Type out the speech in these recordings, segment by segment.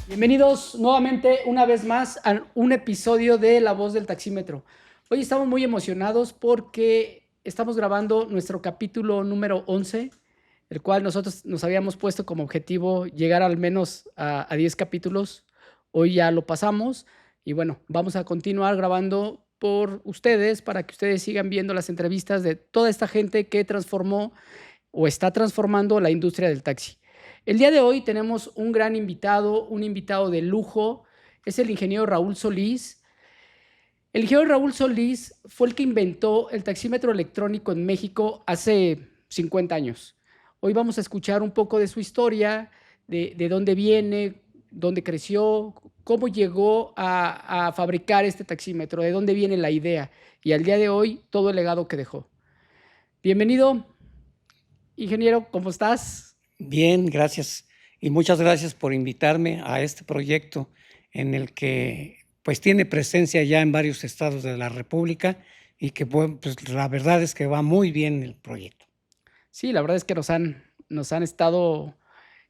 Bienvenidos nuevamente, una vez más, a un episodio de La Voz del Taxímetro. Hoy estamos muy emocionados porque estamos grabando nuestro capítulo número 11, el cual nosotros nos habíamos puesto como objetivo llegar al menos a 10 capítulos. Hoy ya lo pasamos y bueno, vamos a continuar grabando por ustedes para que ustedes sigan viendo las entrevistas de toda esta gente que transformó o está transformando la industria del taxi. El día de hoy tenemos un gran invitado, un invitado de lujo, es el ingeniero Raúl Solís. El ingeniero Raúl Solís fue el que inventó el taxímetro electrónico en México hace 50 años. Hoy vamos a escuchar un poco de su historia, de dónde viene, dónde creció, cómo llegó a fabricar este taxímetro, de dónde viene la idea y al día de hoy todo el legado que dejó. Bienvenido, ingeniero, ¿cómo estás? Bien, gracias. Y muchas gracias por invitarme a este proyecto en el que pues tiene presencia ya en varios estados de la República y que pues la verdad es que va muy bien el proyecto. Sí, la verdad es que nos han estado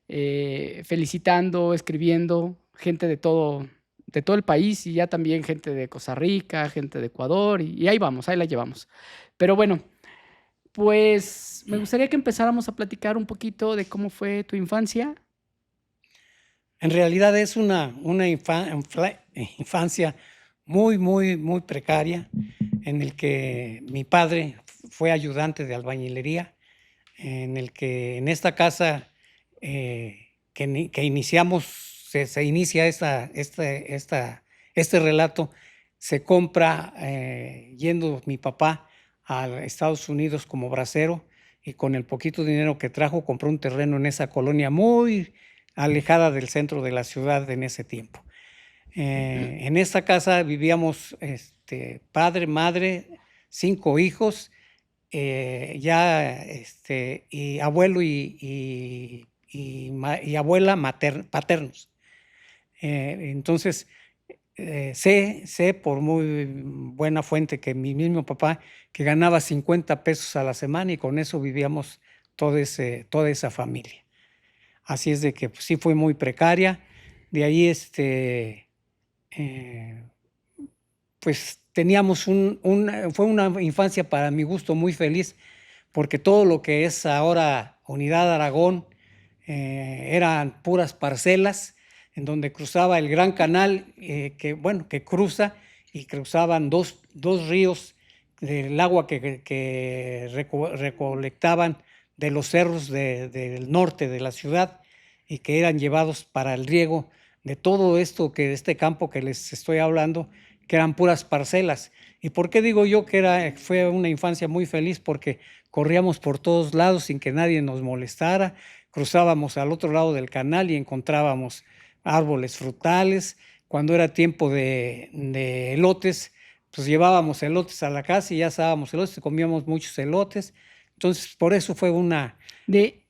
felicitando, escribiendo, gente de todo el país y ya también gente de Costa Rica, gente de Ecuador y ahí vamos, ahí la llevamos. Pero bueno, pues me gustaría que empezáramos a platicar un poquito de cómo fue tu infancia. En realidad es una infancia muy precaria en el que mi padre fue ayudante de albañilería, en el que en esta casa que iniciamos, se inicia este relato, se compra yendo mi papá a Estados Unidos como bracero y con el poquito dinero que trajo compró un terreno en esa colonia muy alejada del centro de la ciudad en ese tiempo. En esta casa vivíamos padre, madre, 5 hijos, y abuelo y abuela paternos. Entonces, sé por muy buena fuente que mi mismo papá que ganaba 50 pesos a la semana y con eso vivíamos toda esa familia. Así es de que pues, sí fue muy precaria. De ahí pues teníamos fue una infancia para mi gusto muy feliz, porque todo lo que es ahora Unidad Aragón eran puras parcelas en donde cruzaba el Gran Canal, que cruza y cruzaban dos ríos del agua que recolectaban de los cerros del norte de la ciudad y que eran llevados para el riego de todo esto, que este campo que les estoy hablando, que eran puras parcelas. ¿Y por qué digo yo que fue una infancia muy feliz? Porque corríamos por todos lados sin que nadie nos molestara, cruzábamos al otro lado del canal y encontrábamos árboles frutales. Cuando era tiempo de elotes, pues llevábamos elotes a la casa y ya asábamos elotes, comíamos muchos elotes. Entonces, por eso fue ¿De,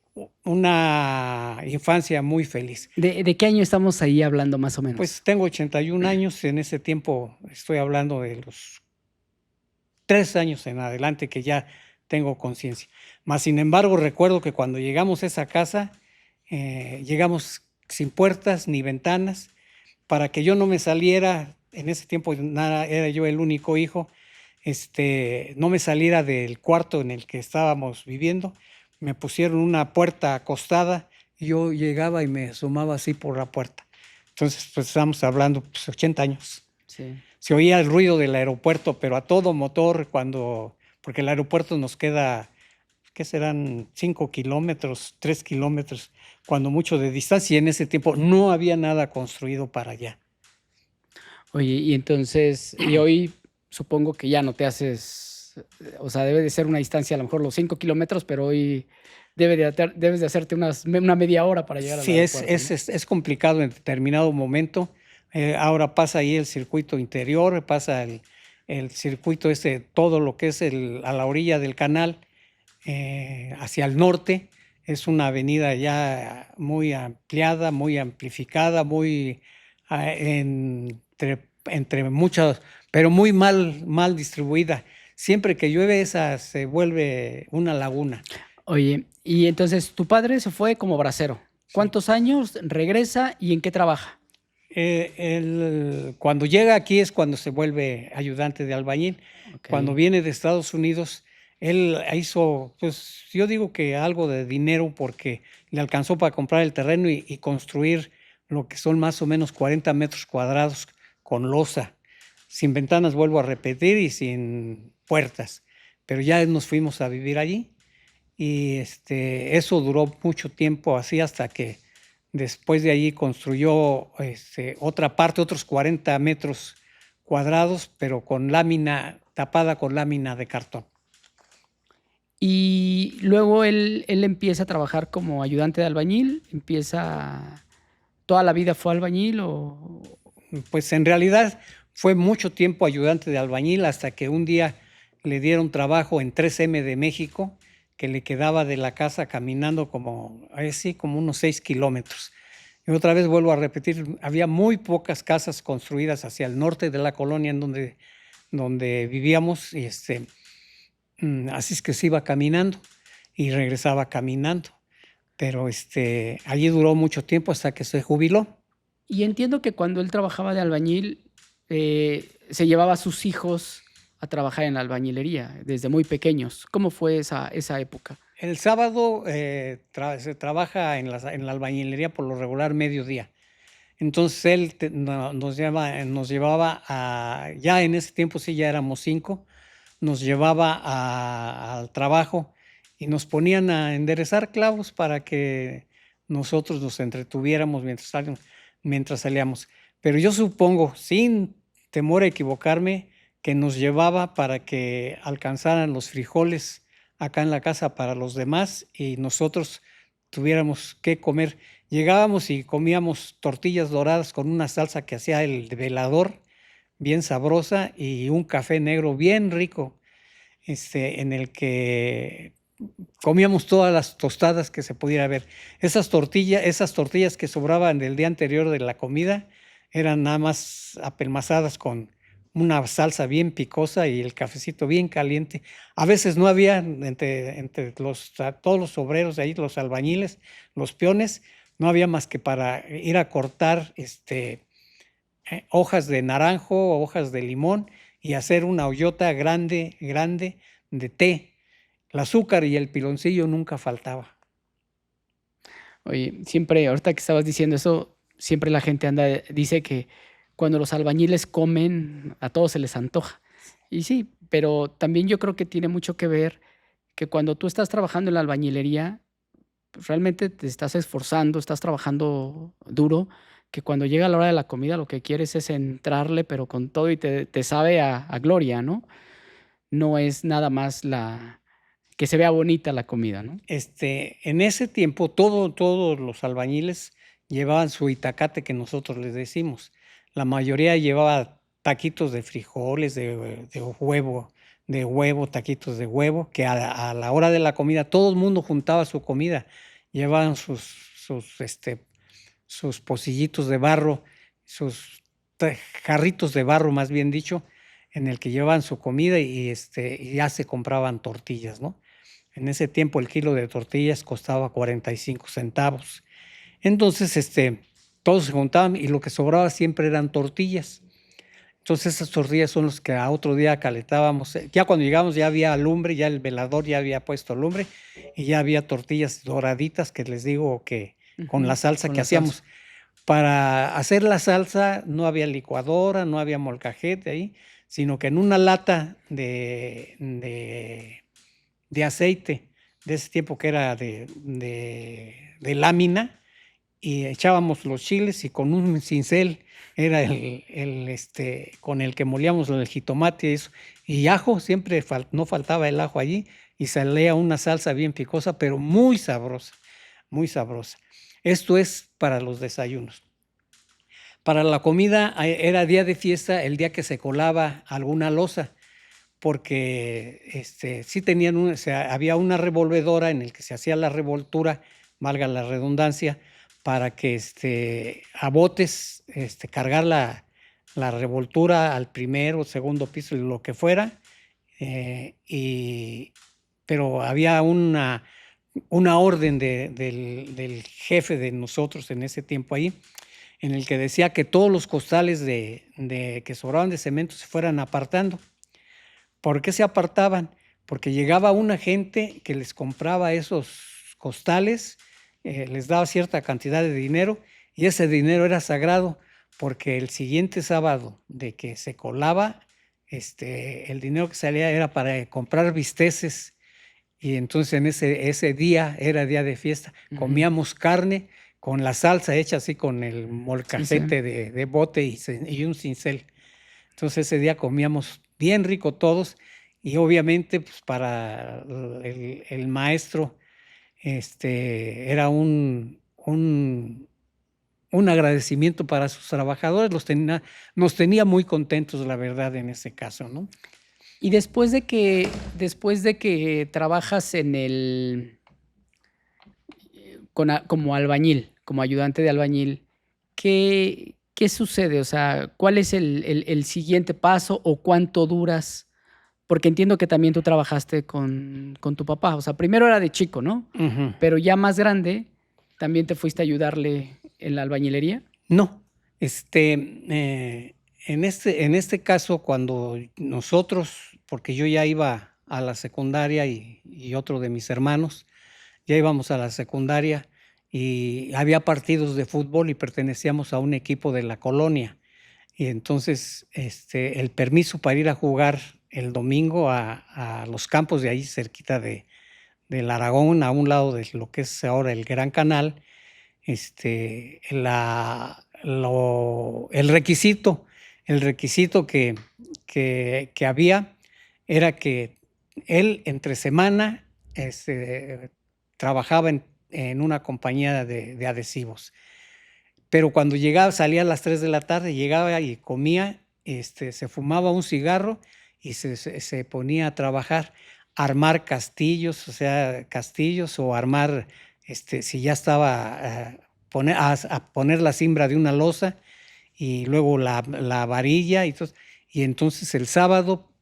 una infancia muy feliz. de qué año estamos ahí hablando más o Pues menos? tengo 81 años, en ese tiempo estoy hablando de los 3 años en adelante que ya tengo conciencia. Mas, sin embargo, recuerdo que cuando llegamos a esa casa, llegamos sin puertas ni ventanas, para que yo no me saliera, en ese tiempo nada, era yo el único hijo, no me saliera del cuarto en el que estábamos viviendo, me pusieron una puerta acostada y yo llegaba y me asomaba así por la puerta. Entonces, pues estamos hablando, pues, 80 años. Sí. Se oía el ruido del aeropuerto, pero a todo motor, porque el aeropuerto nos queda, ¿qué serán? 5 kilómetros, 3 kilómetros, cuando mucho de distancia, y en ese tiempo no había nada construido para allá. Oye, y entonces, y hoy supongo que ya no te haces, o sea, debe de ser una distancia a lo mejor los 5 kilómetros, pero hoy debes de hacerte una media hora para llegar al Sí, aeropuerto, ¿no? es complicado en determinado momento. Ahora pasa ahí el circuito interior, pasa el circuito todo lo que es a la orilla del canal, hacia el norte. Es una avenida ya muy ampliada, muy amplificada, entre muchas, pero muy mal distribuida. Siempre que llueve esa se vuelve una laguna. Oye, y entonces tu padre se fue como bracero. Sí. ¿Cuántos años regresa y en qué trabaja? Cuando llega aquí es cuando se vuelve ayudante de albañil. Ok. Cuando viene de Estados Unidos, él hizo, pues yo digo que algo de dinero porque le alcanzó para comprar el terreno y construir lo que son más o menos 40 metros cuadrados con losa, sin ventanas, vuelvo a repetir, y sin puertas. Pero ya nos fuimos a vivir allí y eso duró mucho tiempo así hasta que después de allí construyó otra parte, otros 40 metros cuadrados, pero con lámina, tapada con lámina de cartón. Y luego él empieza a trabajar como ayudante de albañil, empieza, toda la vida fue albañil o... Pues en realidad fue mucho tiempo ayudante de albañil hasta que un día le dieron trabajo en 3M de México, que le quedaba de la casa caminando como, así, como unos 6 kilómetros. Y otra vez vuelvo a repetir, había muy pocas casas construidas hacia el norte de la colonia en donde vivíamos, y así es que se iba caminando y regresaba caminando. Pero allí duró mucho tiempo hasta que se jubiló. Y entiendo que cuando él trabajaba de albañil, se llevaba a sus hijos a trabajar en la albañilería desde muy pequeños. ¿Cómo fue esa época? El sábado se trabaja en la albañilería por lo regular mediodía. Entonces él nos llevaba a, ya en ese tiempo sí ya éramos 5, nos llevaba al trabajo y nos ponían a enderezar clavos para que nosotros nos entretuviéramos mientras salíamos. Pero yo supongo, sin temor a equivocarme, que nos llevaba para que alcanzaran los frijoles acá en la casa para los demás y nosotros tuviéramos que comer. Llegábamos y comíamos tortillas doradas con una salsa que hacía el velador, bien sabrosa, y un café negro bien rico, en el que comíamos todas las tostadas que se pudiera ver. Esas tortillas que sobraban del día anterior de la comida eran nada más apelmazadas con una salsa bien picosa y el cafecito bien caliente. A veces no había entre todos los obreros de ahí, los albañiles, los peones, no había más que para ir a cortar hojas de naranjo, hojas de limón y hacer una ollota grande, grande de té. El azúcar y el piloncillo nunca faltaba. Oye, siempre, ahorita que estabas diciendo eso, siempre la gente dice que cuando los albañiles comen, a todos se les antoja. Y sí, pero también yo creo que tiene mucho que ver que cuando tú estás trabajando en la albañilería, pues realmente te estás esforzando, estás trabajando duro, que cuando llega la hora de la comida lo que quieres es entrarle, pero con todo y te sabe a gloria, ¿no? No es nada más que se vea bonita la comida, ¿no? En ese tiempo, todos los albañiles llevaban su itacate que nosotros les decimos. La mayoría llevaba taquitos de frijoles, de huevo, taquitos de huevo, que a la hora de la comida todo el mundo juntaba su comida. Llevaban sus pocillitos de barro, sus jarritos de barro, más bien dicho, en el que llevaban su comida y ya se compraban tortillas, ¿no? En ese tiempo el kilo de tortillas costaba 45 centavos. Entonces, todos se juntaban y lo que sobraba siempre eran tortillas. Entonces esas tortillas son las que a otro día calentábamos. Ya cuando llegamos ya había lumbre, ya el velador ya había puesto lumbre y ya había tortillas doraditas que les digo que con la salsa Con que la salsa. hacíamos. Para hacer la salsa no había licuadora, no había molcajete ahí, sino que en una lata de aceite de ese tiempo que era de lámina, y echábamos los chiles y con un cincel era con el que molíamos el jitomate y eso. Y ajo, siempre no faltaba el ajo allí y salía una salsa bien picosa, pero muy sabrosa, muy sabrosa. Esto es para los desayunos. Para la comida era día de fiesta el día que se colaba alguna loza, porque sí tenían había una revolvedora en el que se hacía la revoltura, valga la redundancia, para que a botes cargar la revoltura al primer o segundo piso, lo que fuera, pero había una orden del jefe de nosotros en ese tiempo ahí, en el que decía que todos los costales que sobraban de cemento se fueran apartando. ¿Por qué se apartaban? Porque llegaba una gente que les compraba esos costales, les daba cierta cantidad de dinero y ese dinero era sagrado porque el siguiente sábado de que se colaba, el dinero que salía era para comprar bisteces y entonces en ese día era día de fiesta. Comíamos carne con la salsa hecha así con el molcajete de bote y un cincel. Entonces ese día comíamos bien rico todos y obviamente pues para el maestro era un agradecimiento para sus trabajadores, nos tenía muy contentos, la verdad, en ese caso, ¿no? Y después de que trabajas como albañil, como ayudante de albañil, ¿qué sucede? O sea, ¿cuál es el siguiente paso o cuánto duras? Porque entiendo que también tú trabajaste con tu papá. O sea, primero era de chico, ¿no? Ujú. Pero ya más grande, ¿también te fuiste a ayudarle en la albañilería? No, en este caso, cuando nosotros, porque yo ya iba a la secundaria y otro de mis hermanos, ya íbamos a la secundaria y había partidos de fútbol y pertenecíamos a un equipo de la colonia. Y entonces el permiso para ir a jugar el domingo a los campos de ahí cerquita del Aragón, a un lado de lo que es ahora el Gran Canal, el requisito que había era que él entre semana trabajaba en una compañía de adhesivos. Pero cuando llegaba, salía a las 3 de la tarde, llegaba y comía, se fumaba un cigarro y se ponía a trabajar, armar castillos, o sea, castillos o armar, si ya estaba, a poner la cimbra de una losa y luego la varilla. Y entonces el sábado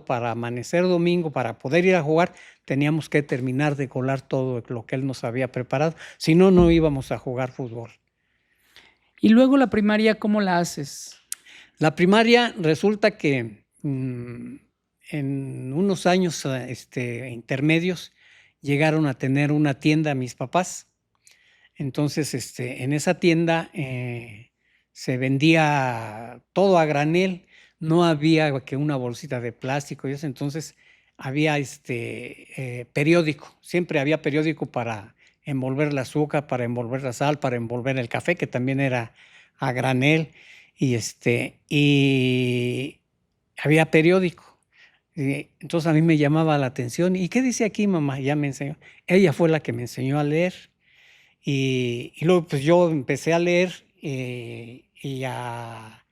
para amanecer domingo, para poder ir a jugar, teníamos que terminar de colar todo lo que él nos había preparado, si no, no íbamos a jugar fútbol. Y luego la primaria, ¿cómo la haces? La primaria resulta que en unos años intermedios llegaron a tener una tienda mis papás. Entonces, en esa tienda se vendía todo a granel, no había que una bolsita de plástico y eso. Entonces había periódico, siempre había periódico para envolver el azúcar, para envolver la sal, para envolver el café, que también era a granel, y había periódico. Entonces a mí me llamaba la atención. ¿Y qué dice aquí, mamá? Ya me enseñó. Ella fue la que me enseñó a leer. Y luego pues yo empecé a leer y a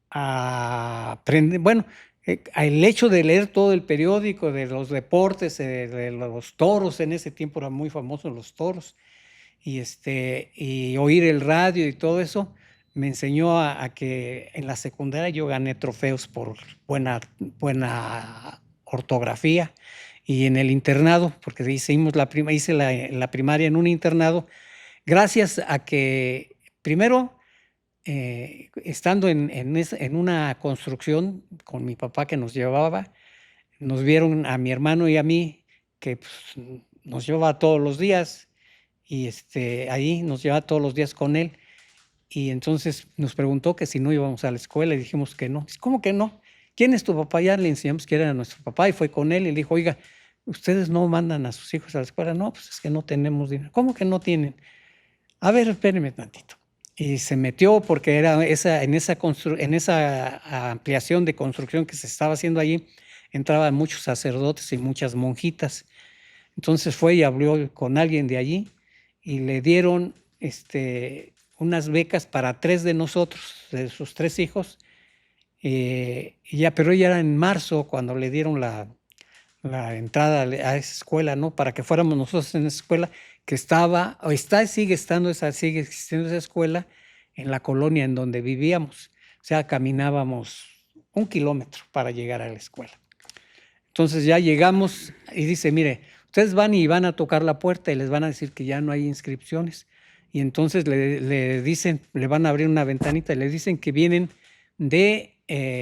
aprender. Bueno, el hecho de leer todo el periódico de los deportes, de los toros, en ese tiempo eran muy famosos los toros, y oír el radio y todo eso, me enseñó a que en la secundaria yo gané trofeos por buena ortografía. Y en el internado, porque hice la primaria en un internado, gracias a que primero, estando en una construcción con mi papá que nos llevaba, nos vieron a mi hermano y a mí que pues, nos llevaba todos los días y ahí nos llevaba todos los días con él. Y entonces nos preguntó que si no íbamos a la escuela y dijimos que no. Dice, ¿cómo que no? ¿Quién es tu papá? Ya le enseñamos que era nuestro papá y fue con él y le dijo, oiga, ¿ustedes no mandan a sus hijos a la escuela? No, pues es que no tenemos dinero. ¿Cómo que no tienen? A ver, espérenme tantito. Y se metió porque era en esa ampliación de construcción que se estaba haciendo allí, entraban muchos sacerdotes y muchas monjitas. Entonces fue y habló con alguien de allí y le dieron unas becas para 3 de nosotros, de sus 3 hijos. Pero ya era en marzo cuando le dieron la entrada a esa escuela, ¿no? Para que fuéramos nosotros en esa escuela que sigue existiendo esa escuela en la colonia en donde vivíamos. O sea, caminábamos 1 kilómetro para llegar a la escuela. Entonces ya llegamos y dice, mire, ustedes van y van a tocar la puerta y les van a decir que ya no hay inscripciones. y entonces le dicen, le van a abrir una ventanita y le dicen que vienen de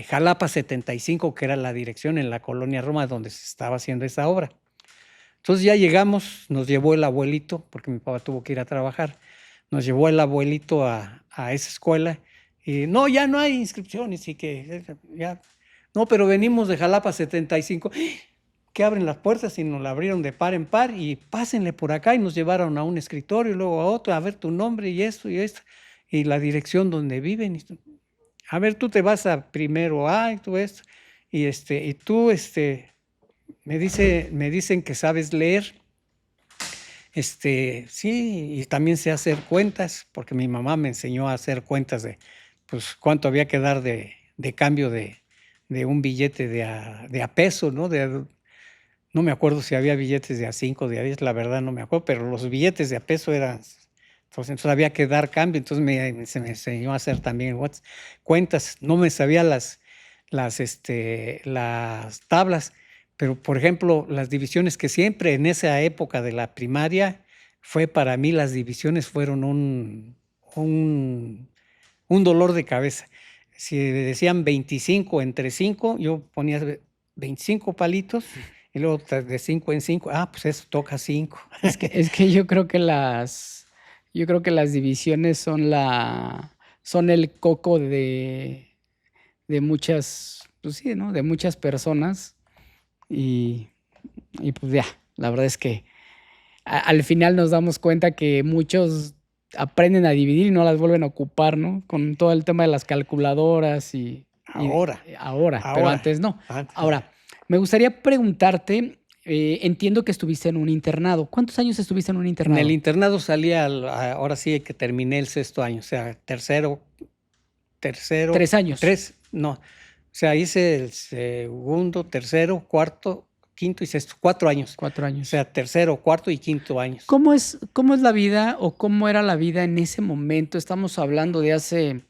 Jalapa 75, que era la dirección en la colonia Roma donde se estaba haciendo esa obra. Entonces ya llegamos, nos llevó el abuelito, porque mi papá tuvo que ir a trabajar, nos llevó el abuelito a esa escuela y no, ya no hay inscripciones y que ya, no, pero venimos de Jalapa 75, que abren las puertas y nos la abrieron de par en par y pásenle por acá y nos llevaron a un escritorio y luego a otro, a ver tu nombre y esto y la dirección donde viven. A ver, tú te vas a primero A y tú esto, y tú, me dicen que sabes leer, sí, y también sé hacer cuentas, porque mi mamá me enseñó a hacer cuentas de, pues, cuánto había que dar de cambio de un billete de a peso, ¿no? No me acuerdo si había billetes de a 5, de a 10, la verdad no me acuerdo, pero los billetes de a peso eran, entonces había que dar cambio, entonces se me enseñó a hacer también cuentas, no me sabía las tablas, pero por ejemplo, las divisiones que siempre en esa época de la primaria, para mí las divisiones fueron un dolor de cabeza. Si decían 25 entre 5, yo ponía 25 palitos y luego de 5 en 5, pues eso toca 5. Es que yo creo que las divisiones son el coco de muchas, pues sí, ¿no? De muchas personas y pues ya, la verdad es que al final nos damos cuenta que muchos aprenden a dividir y no las vuelven a ocupar, ¿no? Con todo el tema de las calculadoras Ahora, pero antes no. Ahora, me gustaría preguntarte, entiendo que estuviste en un internado. ¿Cuántos años estuviste en un internado? En el internado salía, ahora sí que terminé el 6º año, o sea, tercero. 3 años. No, o sea, hice el 2º, 3º, 4º, 5º y 6º, 4 años. 4 años. O sea, 3º, 4º y 5º años. ¿Cómo es la vida o cómo era la vida en ese momento? Estamos hablando de hace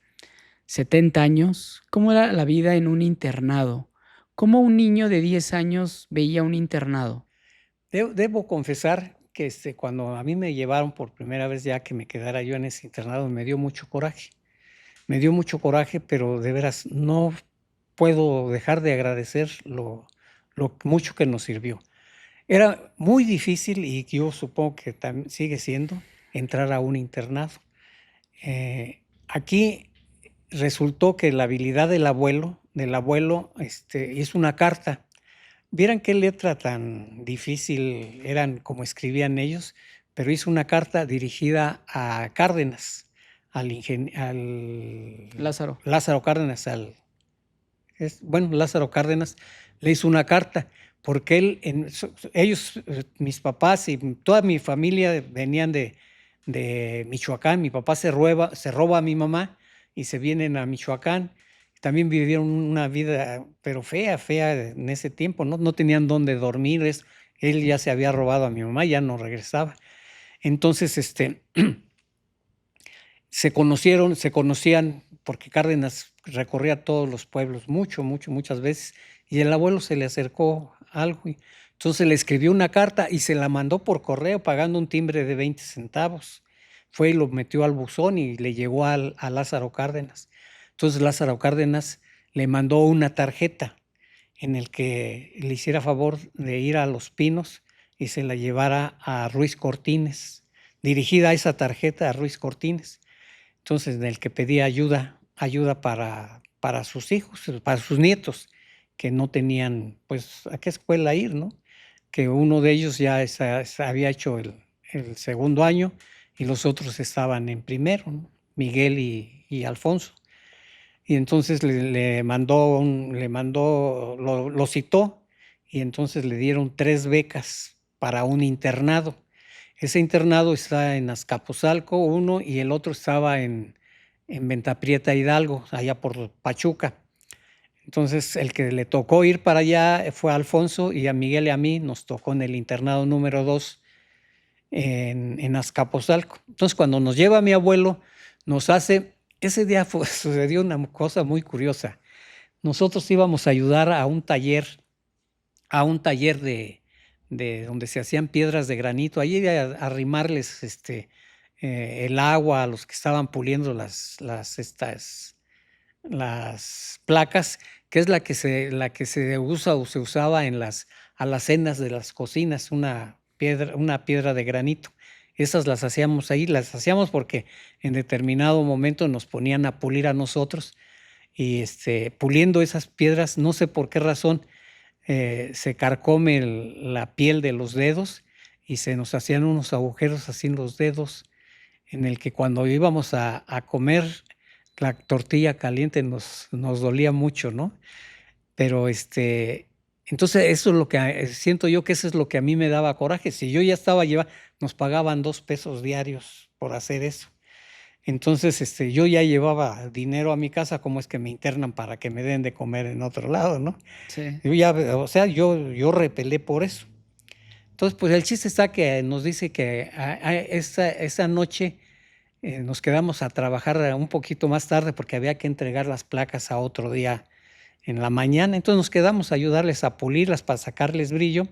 70 años. ¿Cómo era la vida en un internado? ¿Cómo un niño de 10 años veía un internado? Debo confesar que cuando a mí me llevaron por primera vez ya que me quedara yo en ese internado, me dio mucho coraje. Me dio mucho coraje, pero de veras no puedo dejar de agradecer lo mucho que nos sirvió. Era muy difícil, y yo supongo que sigue siendo, entrar a un internado. Aquí resultó que la habilidad del abuelo hizo una carta. Vieran qué letra tan difícil eran como escribían ellos, pero hizo una carta dirigida a Cárdenas, al Lázaro Cárdenas, Lázaro Cárdenas le hizo una carta, porque ellos, mis papás y toda mi familia venían de Michoacán. Mi papá se roba a mi mamá y se vienen a Michoacán. También vivieron una vida, pero fea en ese tiempo, no tenían dónde dormir. Él ya se había robado a mi mamá, ya no regresaba. Entonces, se conocían porque Cárdenas recorría todos los pueblos muchas veces, y el abuelo se le acercó algo, y entonces le escribió una carta y se la mandó por correo pagando un timbre de 20 centavos. Fue y lo metió al buzón y le llegó a Lázaro Cárdenas. Entonces Lázaro Cárdenas le mandó una tarjeta en el que le hiciera favor de ir a Los Pinos y se la llevara a Ruiz Cortines, dirigida esa tarjeta a Ruiz Cortines. Entonces, en el que pedía ayuda para sus hijos, para sus nietos, que no tenían, pues, a qué escuela ir, ¿no? Que uno de ellos ya había hecho el 2º año y los otros estaban en primero, ¿no? Miguel y Alfonso. Y entonces lo citó, y entonces le dieron 3 becas para un internado. Ese internado está en Azcapotzalco, uno, y el otro estaba en Venta Prieta, Hidalgo, allá por Pachuca. Entonces, el que le tocó ir para allá fue a Alfonso, y a Miguel y a mí nos tocó en el internado número 2 en Azcapotzalco. Entonces, cuando nos lleva mi abuelo, ese día sucedió una cosa muy curiosa. Nosotros íbamos a ayudar a un taller de donde se hacían piedras de granito, ahí a arrimarles el agua a los que estaban puliendo las placas, que es la que se usa o se usaba en las alacenas de las cocinas, una piedra de granito. Esas las hacíamos ahí, las hacíamos porque en determinado momento nos ponían a pulir a nosotros y puliendo esas piedras, no sé por qué razón, se carcome la piel de los dedos y se nos hacían unos agujeros así en los dedos, en el que cuando íbamos a comer la tortilla caliente nos dolía mucho, ¿no? Pero entonces eso es lo que siento yo, que eso es lo que a mí me daba coraje. Si yo ya estaba nos pagaban 2 pesos diarios por hacer eso. Entonces yo ya llevaba dinero a mi casa, ¿cómo es que me internan para que me den de comer en otro lado, no? Sí. Yo ya, o sea, yo repelé por eso. Entonces, pues el chiste está que nos dice que esa noche nos quedamos a trabajar un poquito más tarde porque había que entregar las placas a otro día en la mañana. Entonces nos quedamos a ayudarles a pulirlas para sacarles brillo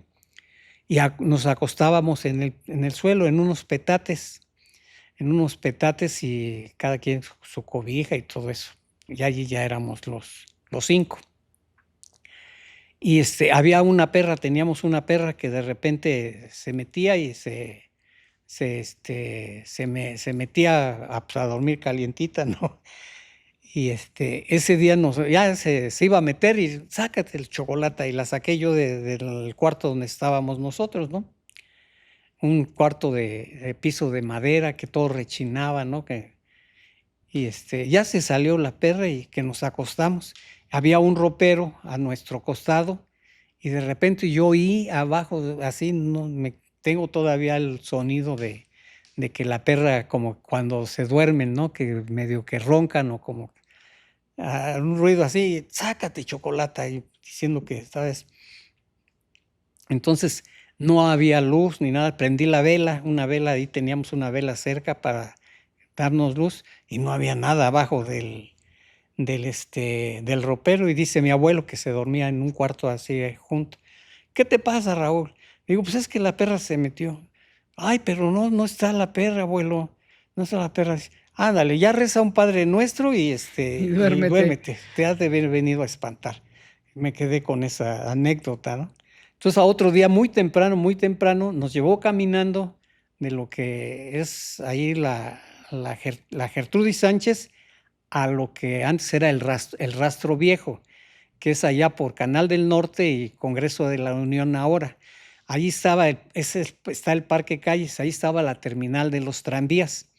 y nos acostábamos en el suelo en unos petates y cada quien su cobija y todo eso. Y allí ya éramos los 5. Y había una perra, teníamos una perra que de repente se metía y se metía pues, a dormir calientita, ¿no? Y ese día ya se iba a meter y sácate el chocolate, y la saqué yo del cuarto donde estábamos nosotros, ¿no? Un cuarto de piso de madera que todo rechinaba, ¿no? Y ya se salió la perra y que nos acostamos. Había un ropero a nuestro costado y de repente yo oí abajo, así, no, tengo todavía el sonido de que la perra, como cuando se duermen, ¿no? Que medio que roncan o como un ruido así, sácate chocolate, y diciendo que, ¿sabes? Entonces no había luz ni nada, prendí la vela, una vela, ahí teníamos una vela cerca para darnos luz y no había nada abajo del ropero, y dice mi abuelo que se dormía en un cuarto así junto. ¿Qué te pasa, Raúl? Digo, pues es que la perra se metió. Ay, pero no está la perra, abuelo, no está la perra. Ándale, ya reza un Padre Nuestro y Y y duérmete. duérmete, te has de haber venido a espantar. Me quedé con esa anécdota, ¿no? Entonces a otro día muy temprano, nos llevó caminando de lo que es ahí la Gertrudis Sánchez a lo que antes era el Rastro Viejo, que es allá por Canal del Norte y Congreso de la Unión ahora. Ahí está el Parque Calles, ahí estaba la terminal de los tranvías.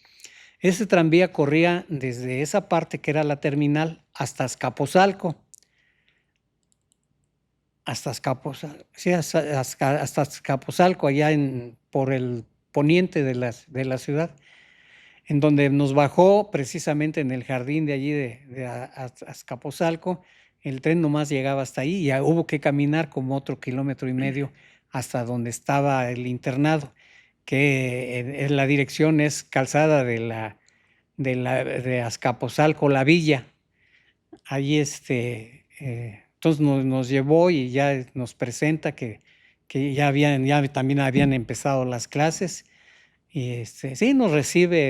Ese tranvía corría desde esa parte que era la terminal hasta Azcapotzalco. Hasta Azcapotzalco, allá por el poniente de la ciudad, en donde nos bajó precisamente en el jardín de allí de Azcapotzalco. El tren nomás llegaba hasta ahí y ya hubo que caminar como otro 1,5 kilómetros hasta donde estaba el internado, que en la dirección es calzada de Azcapotzalco, La Villa. Allí entonces nos llevó y ya nos presenta que ya también habían empezado las clases. Y sí, nos recibe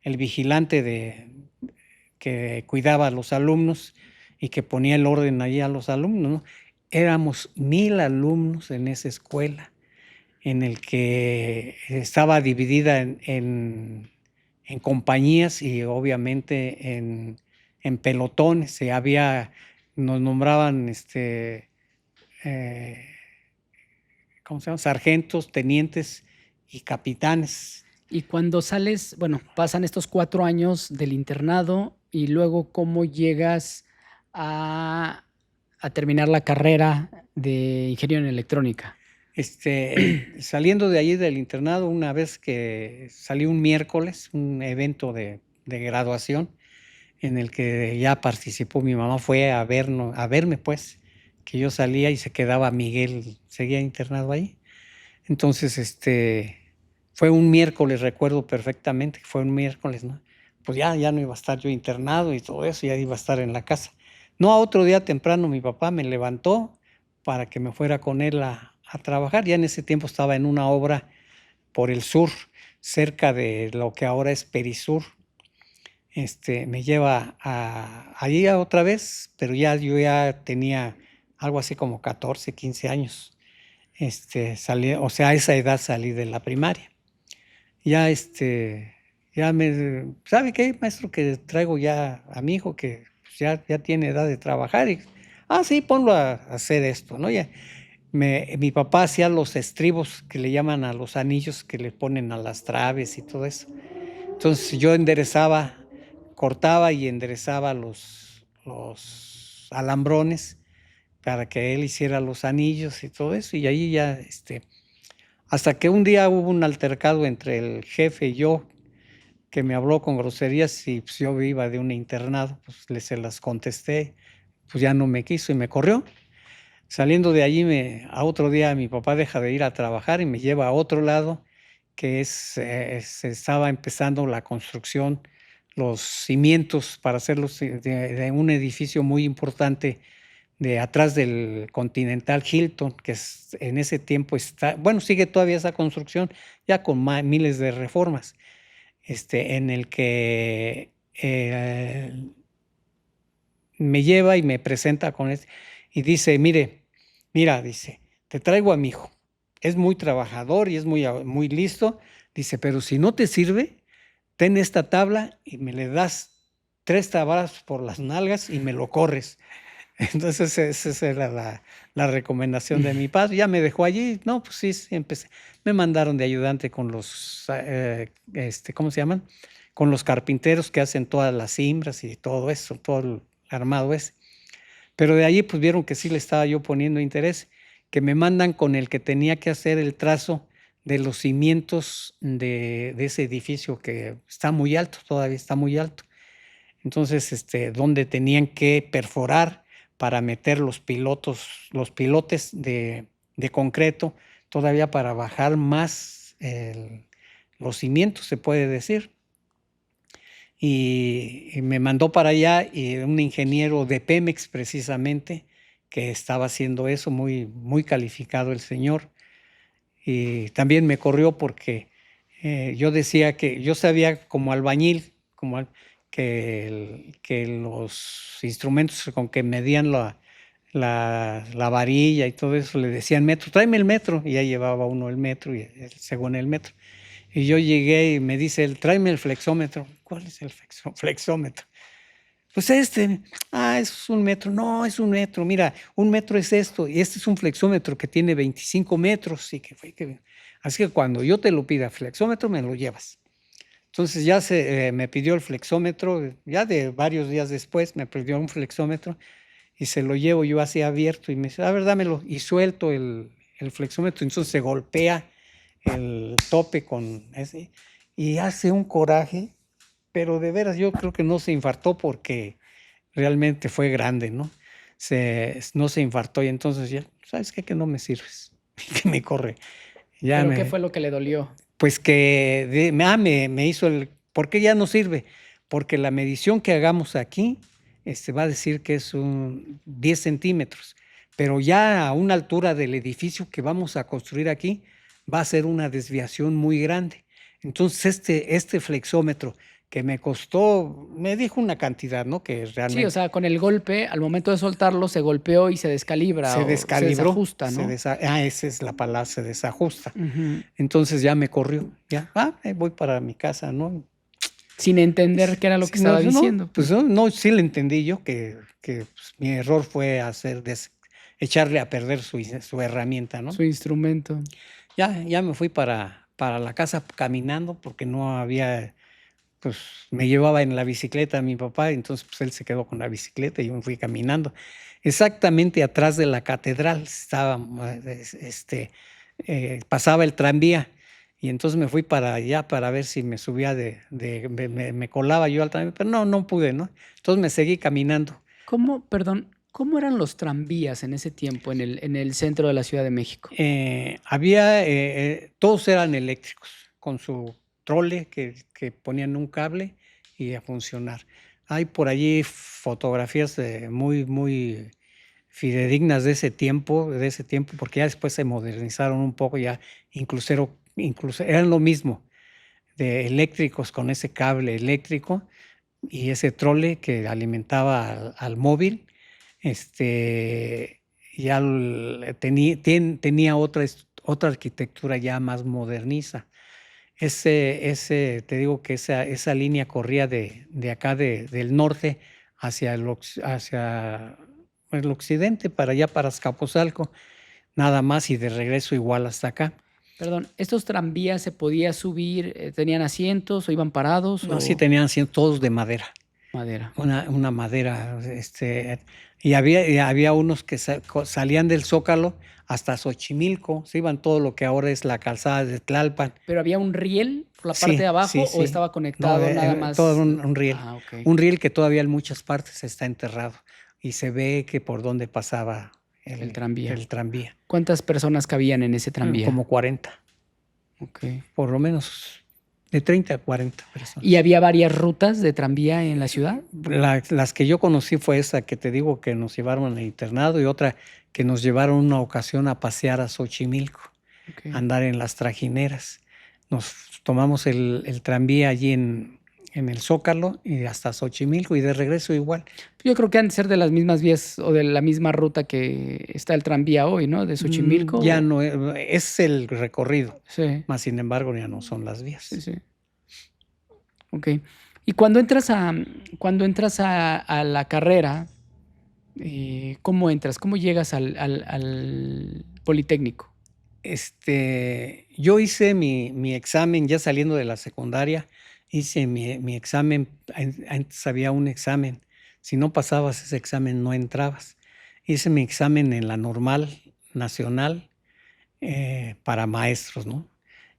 el vigilante que cuidaba a los alumnos y que ponía el orden allí a los alumnos, ¿no? Éramos 1,000 alumnos en esa escuela, en el que estaba dividida en compañías y obviamente en pelotones. Nos nombraban ¿cómo se llama? Sargentos, tenientes y capitanes. Y cuando sales, bueno, pasan estos 4 años del internado y luego cómo llegas a terminar la carrera de ingeniero en electrónica. Saliendo de allí del internado, una vez que salí un miércoles, un evento de graduación en el que ya participó mi mamá, fue a verme, pues, que yo salía y se quedaba Miguel, seguía internado ahí. Entonces, fue un miércoles, recuerdo perfectamente que fue un miércoles, ¿no? Pues ya no iba a estar yo internado y todo eso, ya iba a estar en la casa. No, a otro día temprano mi papá me levantó para que me fuera con él a trabajar. Ya en ese tiempo estaba en una obra por el sur, cerca de lo que ahora es Perisur. Me lleva allí otra vez, pero yo ya tenía algo así como 14, 15 años. O sea, a esa edad salí de la primaria. Ya, ¿sabe qué, maestro? Que traigo ya a mi hijo que pues, ya tiene edad de trabajar. Sí, ponlo a hacer esto, ¿no? Mi papá hacía los estribos que le llaman a los anillos que le ponen a las traves y todo eso. Entonces yo cortaba y enderezaba los alambrones para que él hiciera los anillos y todo eso. Y ahí ya, hasta que un día hubo un altercado entre el jefe y yo, que me habló con groserías y pues, yo iba de un internado, pues se las contesté, pues ya no me quiso y me corrió. Saliendo de allí, a otro día mi papá deja de ir a trabajar y me lleva a otro lado, que se estaba empezando la construcción, los cimientos para hacerlos de un edificio muy importante de atrás del Continental Hilton, que en ese tiempo sigue todavía esa construcción, ya con miles de reformas, en el que me lleva y me presenta con y dice, mira, dice, te traigo a mi hijo, es muy trabajador y es muy listo, dice, pero si no te sirve, ten esta tabla y me le das 3 tablas por las nalgas y me lo corres. Entonces esa era la recomendación de mi padre. Ya me dejó allí, no, pues sí, empecé. Me mandaron de ayudante con los, ¿cómo se llaman? Con los carpinteros que hacen todas las cimbras y todo eso, todo el armado ese. Pero de allí pues vieron que sí le estaba yo poniendo interés, que me mandan con el que tenía que hacer el trazo de los cimientos de ese edificio que está muy alto, todavía está muy alto. Entonces, donde tenían que perforar para meter los pilotes de concreto, todavía para bajar más los cimientos, se puede decir. Y me mandó para allá y un ingeniero de Pemex precisamente, que estaba haciendo eso, muy, muy calificado el señor. Y también me corrió porque yo decía que yo sabía como albañil, que los instrumentos con que medían la varilla y todo eso le decían metro, tráeme el metro, y ya llevaba uno el metro y según el metro. Y yo llegué y me dice él, tráeme el flexómetro. ¿Cuál es el flexómetro? Pues es un metro. No, es un metro. Mira, un metro es esto. Y este es un flexómetro que tiene 25 metros. Así que cuando yo te lo pida flexómetro, me lo llevas. Entonces ya me pidió el flexómetro. Ya de varios días después me pidió un flexómetro y se lo llevo yo así abierto. Y me dice, a ver, dámelo. Y suelto el flexómetro. Entonces se golpea el tope con ese y hace un coraje, pero de veras yo creo que no se infartó porque realmente fue grande, ¿no? No se infartó y entonces ya, ¿sabes qué? Que no me sirves, que me corre. ¿Pero qué fue lo que le dolió? Pues que me hizo ¿por qué ya no sirve? Porque la medición que hagamos aquí va a decir que es 10 centímetros, pero ya a una altura del edificio que vamos a construir aquí va a ser una desviación muy grande. Entonces este flexómetro que me costó, me dijo una cantidad, ¿no? Que realmente... Sí, o sea, con el golpe, al momento de soltarlo, se golpeó y se descalibra. Se descalibró. Se desajusta, ¿no? Esa es la palabra, se desajusta. Uh-huh. Entonces ya me corrió. Ya, voy para mi casa, ¿no? Sin entender qué era lo que estaba diciendo. Pues no, sí le entendí yo que pues, mi error fue echarle a perder su herramienta, ¿no? Su instrumento. Ya me fui para la casa caminando porque no había, pues me llevaba en la bicicleta mi papá, entonces pues él se quedó con la bicicleta y yo me fui caminando. Exactamente atrás de la catedral pasaba el tranvía. Y entonces me fui para allá para ver si me subía me colaba yo al tranvía, pero no pude, ¿no? Entonces me seguí caminando. ¿Cómo eran los tranvías en ese tiempo en el centro de la Ciudad de México? Todos eran eléctricos, con su trole que ponían un cable y a funcionar. Hay por allí fotografías muy, muy fidedignas de ese tiempo, porque ya después se modernizaron un poco, ya incluso eran lo mismo. de eléctricos con ese cable eléctrico y ese trole que alimentaba al móvil, ya tenía otra arquitectura ya más moderniza. Te digo que esa línea corría de acá del norte hacia hacia el occidente, para allá, para Azcapotzalco, nada más, y de regreso igual hasta acá. Perdón, ¿estos tranvías se podía subir, tenían asientos o iban parados No, sí o tenían todos de madera. madera? Una madera, y había unos que salían del Zócalo hasta Xochimilco, se iban todo lo que ahora es la calzada de Tlalpan. ¿Pero había un riel por la parte Sí, de abajo sí, o sí. estaba No, conectado nada más? todo un riel. Ah, ok. Un riel que todavía en muchas partes está enterrado y se ve que por donde pasaba El tranvía. el tranvía. ¿Cuántas personas cabían en ese tranvía? Como 40, Ok. por lo menos de 30 a 40 personas. ¿Y había varias rutas de tranvía en la ciudad? Las que yo conocí fue esa que te digo, que nos llevaron al internado, y otra que nos llevaron una ocasión a pasear a Xochimilco, Ok. andar en las trajineras. Nos tomamos el tranvía allí en el Zócalo y hasta Xochimilco, y de regreso igual. Yo creo que han de ser de las mismas vías o de la misma ruta que está el tranvía hoy, ¿no? De Xochimilco. Ya no es el recorrido, Sí, más sin embargo ya no son las vías. sí, sí. Ok. Y cuando entras a la carrera, ¿cómo entras? ¿Cómo llegas al Politécnico? Yo hice mi examen ya saliendo de la secundaria, hice mi examen. Antes había un examen, si no pasabas ese examen no entrabas. Hice mi examen en la Normal Nacional, para maestros, ¿no?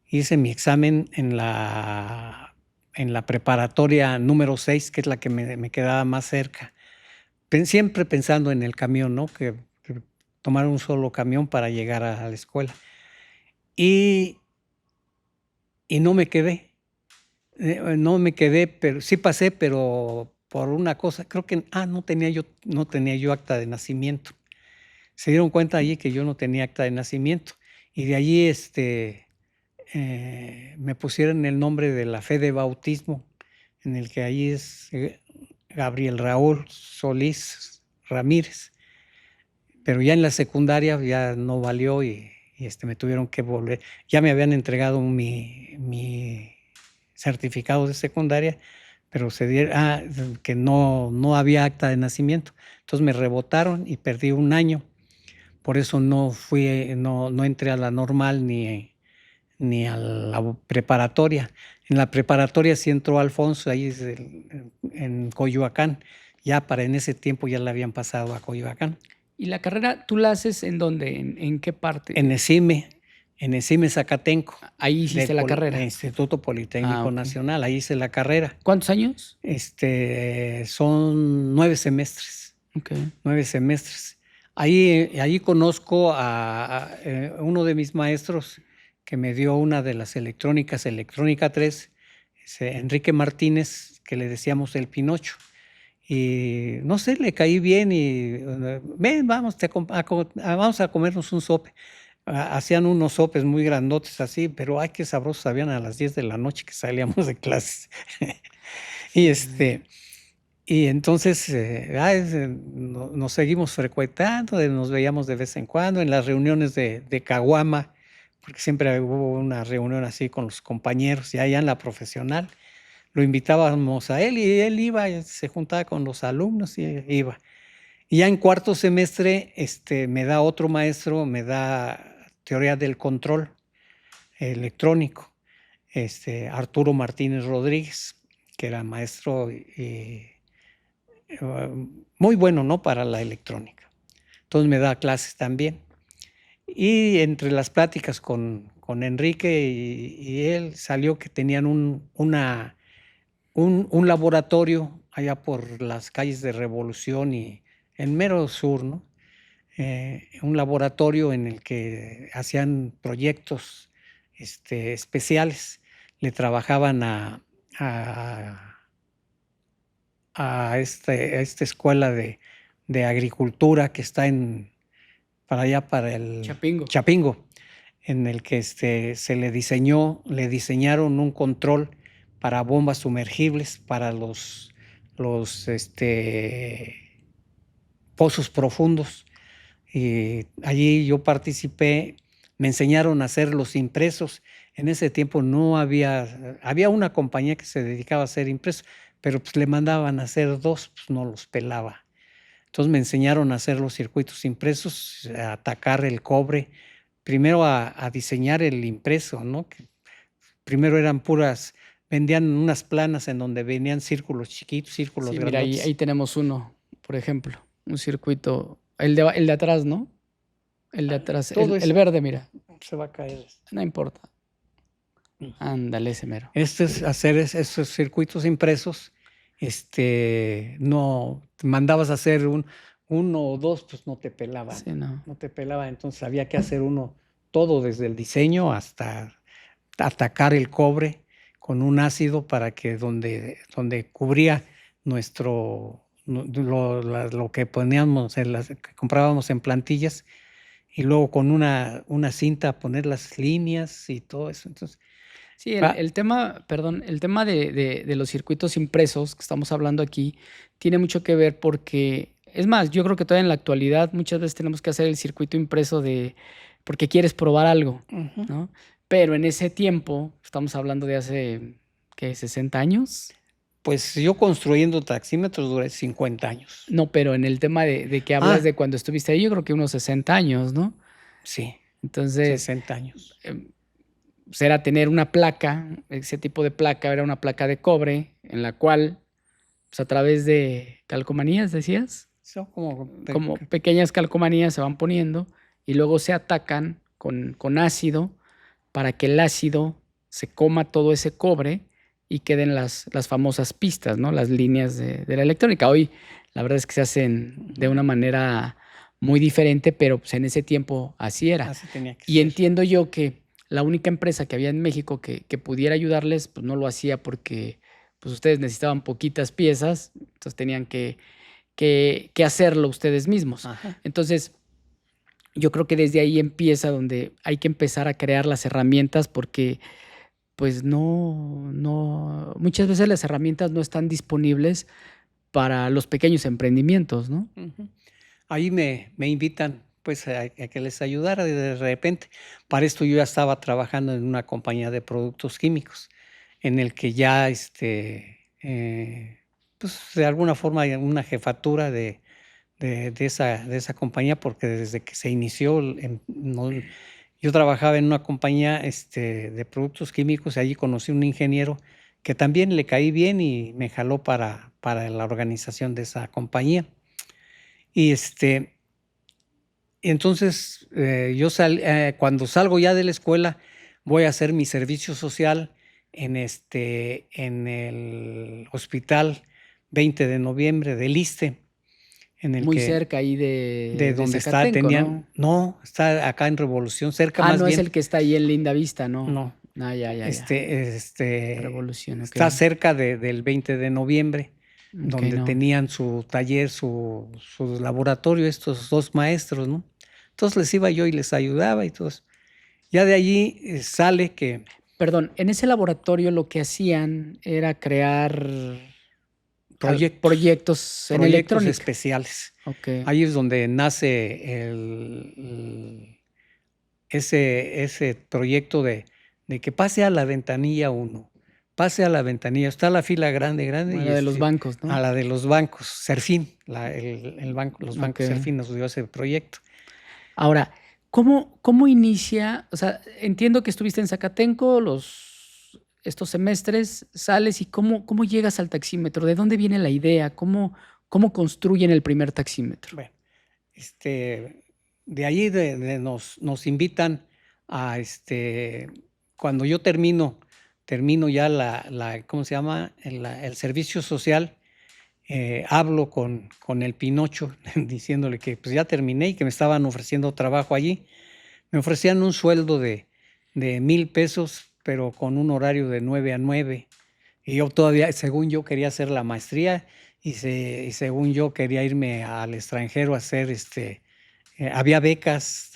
Hice mi examen en la preparatoria número 6, que es la que me quedaba más cerca. Siempre pensando en el camión, ¿no? Que tomar un solo camión para llegar a la escuela. Y no me quedé. No me quedé, pero sí pasé, pero por una cosa, creo que no tenía yo acta de nacimiento. Se dieron cuenta allí que yo no tenía acta de nacimiento, y de allí me pusieron el nombre de la fe de bautismo, en el que allí es Gabriel Raúl Solís Ramírez. Pero ya en la secundaria ya no valió, y me tuvieron que volver. Ya me habían entregado mi certificado de secundaria, pero que no había acta de nacimiento. Entonces me rebotaron y perdí un año. Por eso no entré a la normal ni a la preparatoria. En la preparatoria sí entró Alfonso, ahí en Coyoacán. Ya en ese tiempo ya la habían pasado a Coyoacán. ¿Y la carrera tú la haces en dónde? ¿En qué parte? En ESIME Zacatenco. Ahí hiciste la carrera. Instituto Politécnico ok. Nacional, ahí hice la carrera. ¿Cuántos años? Son 9 semestres. Ok. 9 semestres. Ahí conozco a uno de mis maestros que me dio una de las electrónicas, Electrónica 3, Enrique Martínez, que le decíamos el Pinocho. Y no sé, le caí bien y ven, vamos a comernos un sope. Hacían unos sopes muy grandotes así, pero ay, qué sabrosos sabían a las 10 de la noche que salíamos de clases. Y entonces nos seguimos frecuentando, nos veíamos de vez en cuando en las reuniones de caguama, porque siempre hubo una reunión así con los compañeros, ya en la profesional. Lo invitábamos a él y él iba, se juntaba con los alumnos y iba. Y ya en cuarto semestre me da otro maestro, me da teoría del control electrónico, Arturo Martínez Rodríguez, que era maestro muy bueno, ¿no?, para la electrónica. Entonces me da clases también. Y entre las pláticas con Enrique y él salió que tenían un laboratorio allá por las calles de Revolución y en mero sur, ¿no? Un laboratorio en el que hacían proyectos especiales. Le trabajaban a esta escuela de agricultura que está para allá, para el Chapingo. en el que le diseñaron un control para bombas sumergibles, para los pozos profundos. Y allí yo participé, me enseñaron a hacer los impresos. En ese tiempo no había una compañía que se dedicaba a hacer impresos, pero pues le mandaban a hacer dos, pues no los pelaba. Entonces me enseñaron a hacer los circuitos impresos, a atacar el cobre, primero a diseñar el impreso, ¿no? Que primero eran vendían unas planas en donde venían círculos chiquitos, círculos Sí, mira, grandotes. ahí tenemos uno, por ejemplo, un circuito, el de atrás, ¿no? El de atrás, Todo el eso verde, mira, se va a caer. no importa. Ándale, ese mero. Esto es hacer esos circuitos impresos. No te mandabas a hacer uno o dos, pues no te pelaban. Sí, no. No te pelaban, entonces había que hacer uno todo desde el diseño hasta atacar el cobre con un ácido para que donde cubría lo que poníamos que comprábamos en plantillas, y luego con una cinta poner las líneas y todo eso. Entonces, Sí, el tema, perdón, el tema de los circuitos impresos que estamos hablando aquí tiene mucho que ver porque, es más, yo creo que todavía en la actualidad muchas veces tenemos que hacer el circuito impreso porque quieres probar algo, ujú, ¿no? Pero en ese tiempo, estamos hablando de hace, ¿qué? ¿60 años? pues yo construyendo taxímetros duré 50 años. No, pero en el tema de que hablas de Ah, cuando estuviste ahí, yo creo que unos 60 años, ¿no? sí, Entonces, 60 años. pues era tener una placa, ese tipo de placa era una placa de cobre en la cual, pues a través de calcomanías, decías, Son como como pequeñas calcomanías se van poniendo y luego se atacan con ácido para que el ácido se coma todo ese cobre y queden las famosas pistas, ¿no? Las líneas de la electrónica. Hoy la verdad es que se hacen de una manera muy diferente, pero pues en ese tiempo así era. así tenía que Y ser. entiendo yo que la única empresa que había en México que pudiera ayudarles, pues no lo hacía porque pues ustedes necesitaban poquitas piezas, entonces tenían que hacerlo ustedes mismos. Ajá. Entonces, yo creo que desde ahí empieza donde hay que empezar a crear las herramientas porque pues muchas veces las herramientas no están disponibles para los pequeños emprendimientos, ¿no? Ujú. Ahí me invitan pues a que les ayudara de repente. Para esto yo ya estaba trabajando en una compañía de productos químicos, en el que ya pues de alguna forma hay una jefatura de esa compañía, porque desde que se inició, yo trabajaba en una compañía de productos químicos, y allí conocí un ingeniero que también le caí bien y me jaló para la organización de esa compañía. Y entonces cuando salgo ya de la escuela, voy a hacer mi servicio social en el Hospital 20 de Noviembre del ISSSTE, en el Muy que cerca ahí de de donde está, Zacatenco, ¿no? no, está acá en Revolución, cerca Ah, más no es bien, el que está ahí en Linda Vista, ¿no? no, Ah, ya. Revolución, ok. está cerca del 20 de noviembre, Ok, donde no. tenían su taller, su laboratorio, estos dos maestros, ¿no? Entonces les iba yo y les ayudaba y todo eso. Ya de allí sale que Perdón, en ese laboratorio lo que hacían era crear proyectos, proyectos en proyectos electrónica. especiales. Ok. Ahí es donde nace ese proyecto de que pase a la ventanilla 1, pase a la ventanilla, está la fila grande, grande, y Era de los bancos, a ¿no? la de los bancos, Serfín, los Ok. bancos Serfín nos dio ese proyecto. Ahora, ¿cómo inicia? O sea, entiendo que estuviste en Zacatenco estos semestres, sales y ¿cómo llegas al taxímetro? ¿De dónde viene la idea? ¿Cómo construyen el primer taxímetro? Bueno, de allí nos invitan a, cuando yo termino ya ¿cómo se llama? El servicio social. Hablo con el Pinocho diciéndole que pues ya terminé y que me estaban ofreciendo trabajo allí. Me ofrecían un sueldo de 1,000 pesos, pero con un horario de 9 a 9. Y yo todavía, según yo, quería hacer la maestría y según yo quería irme al extranjero a hacer, había becas,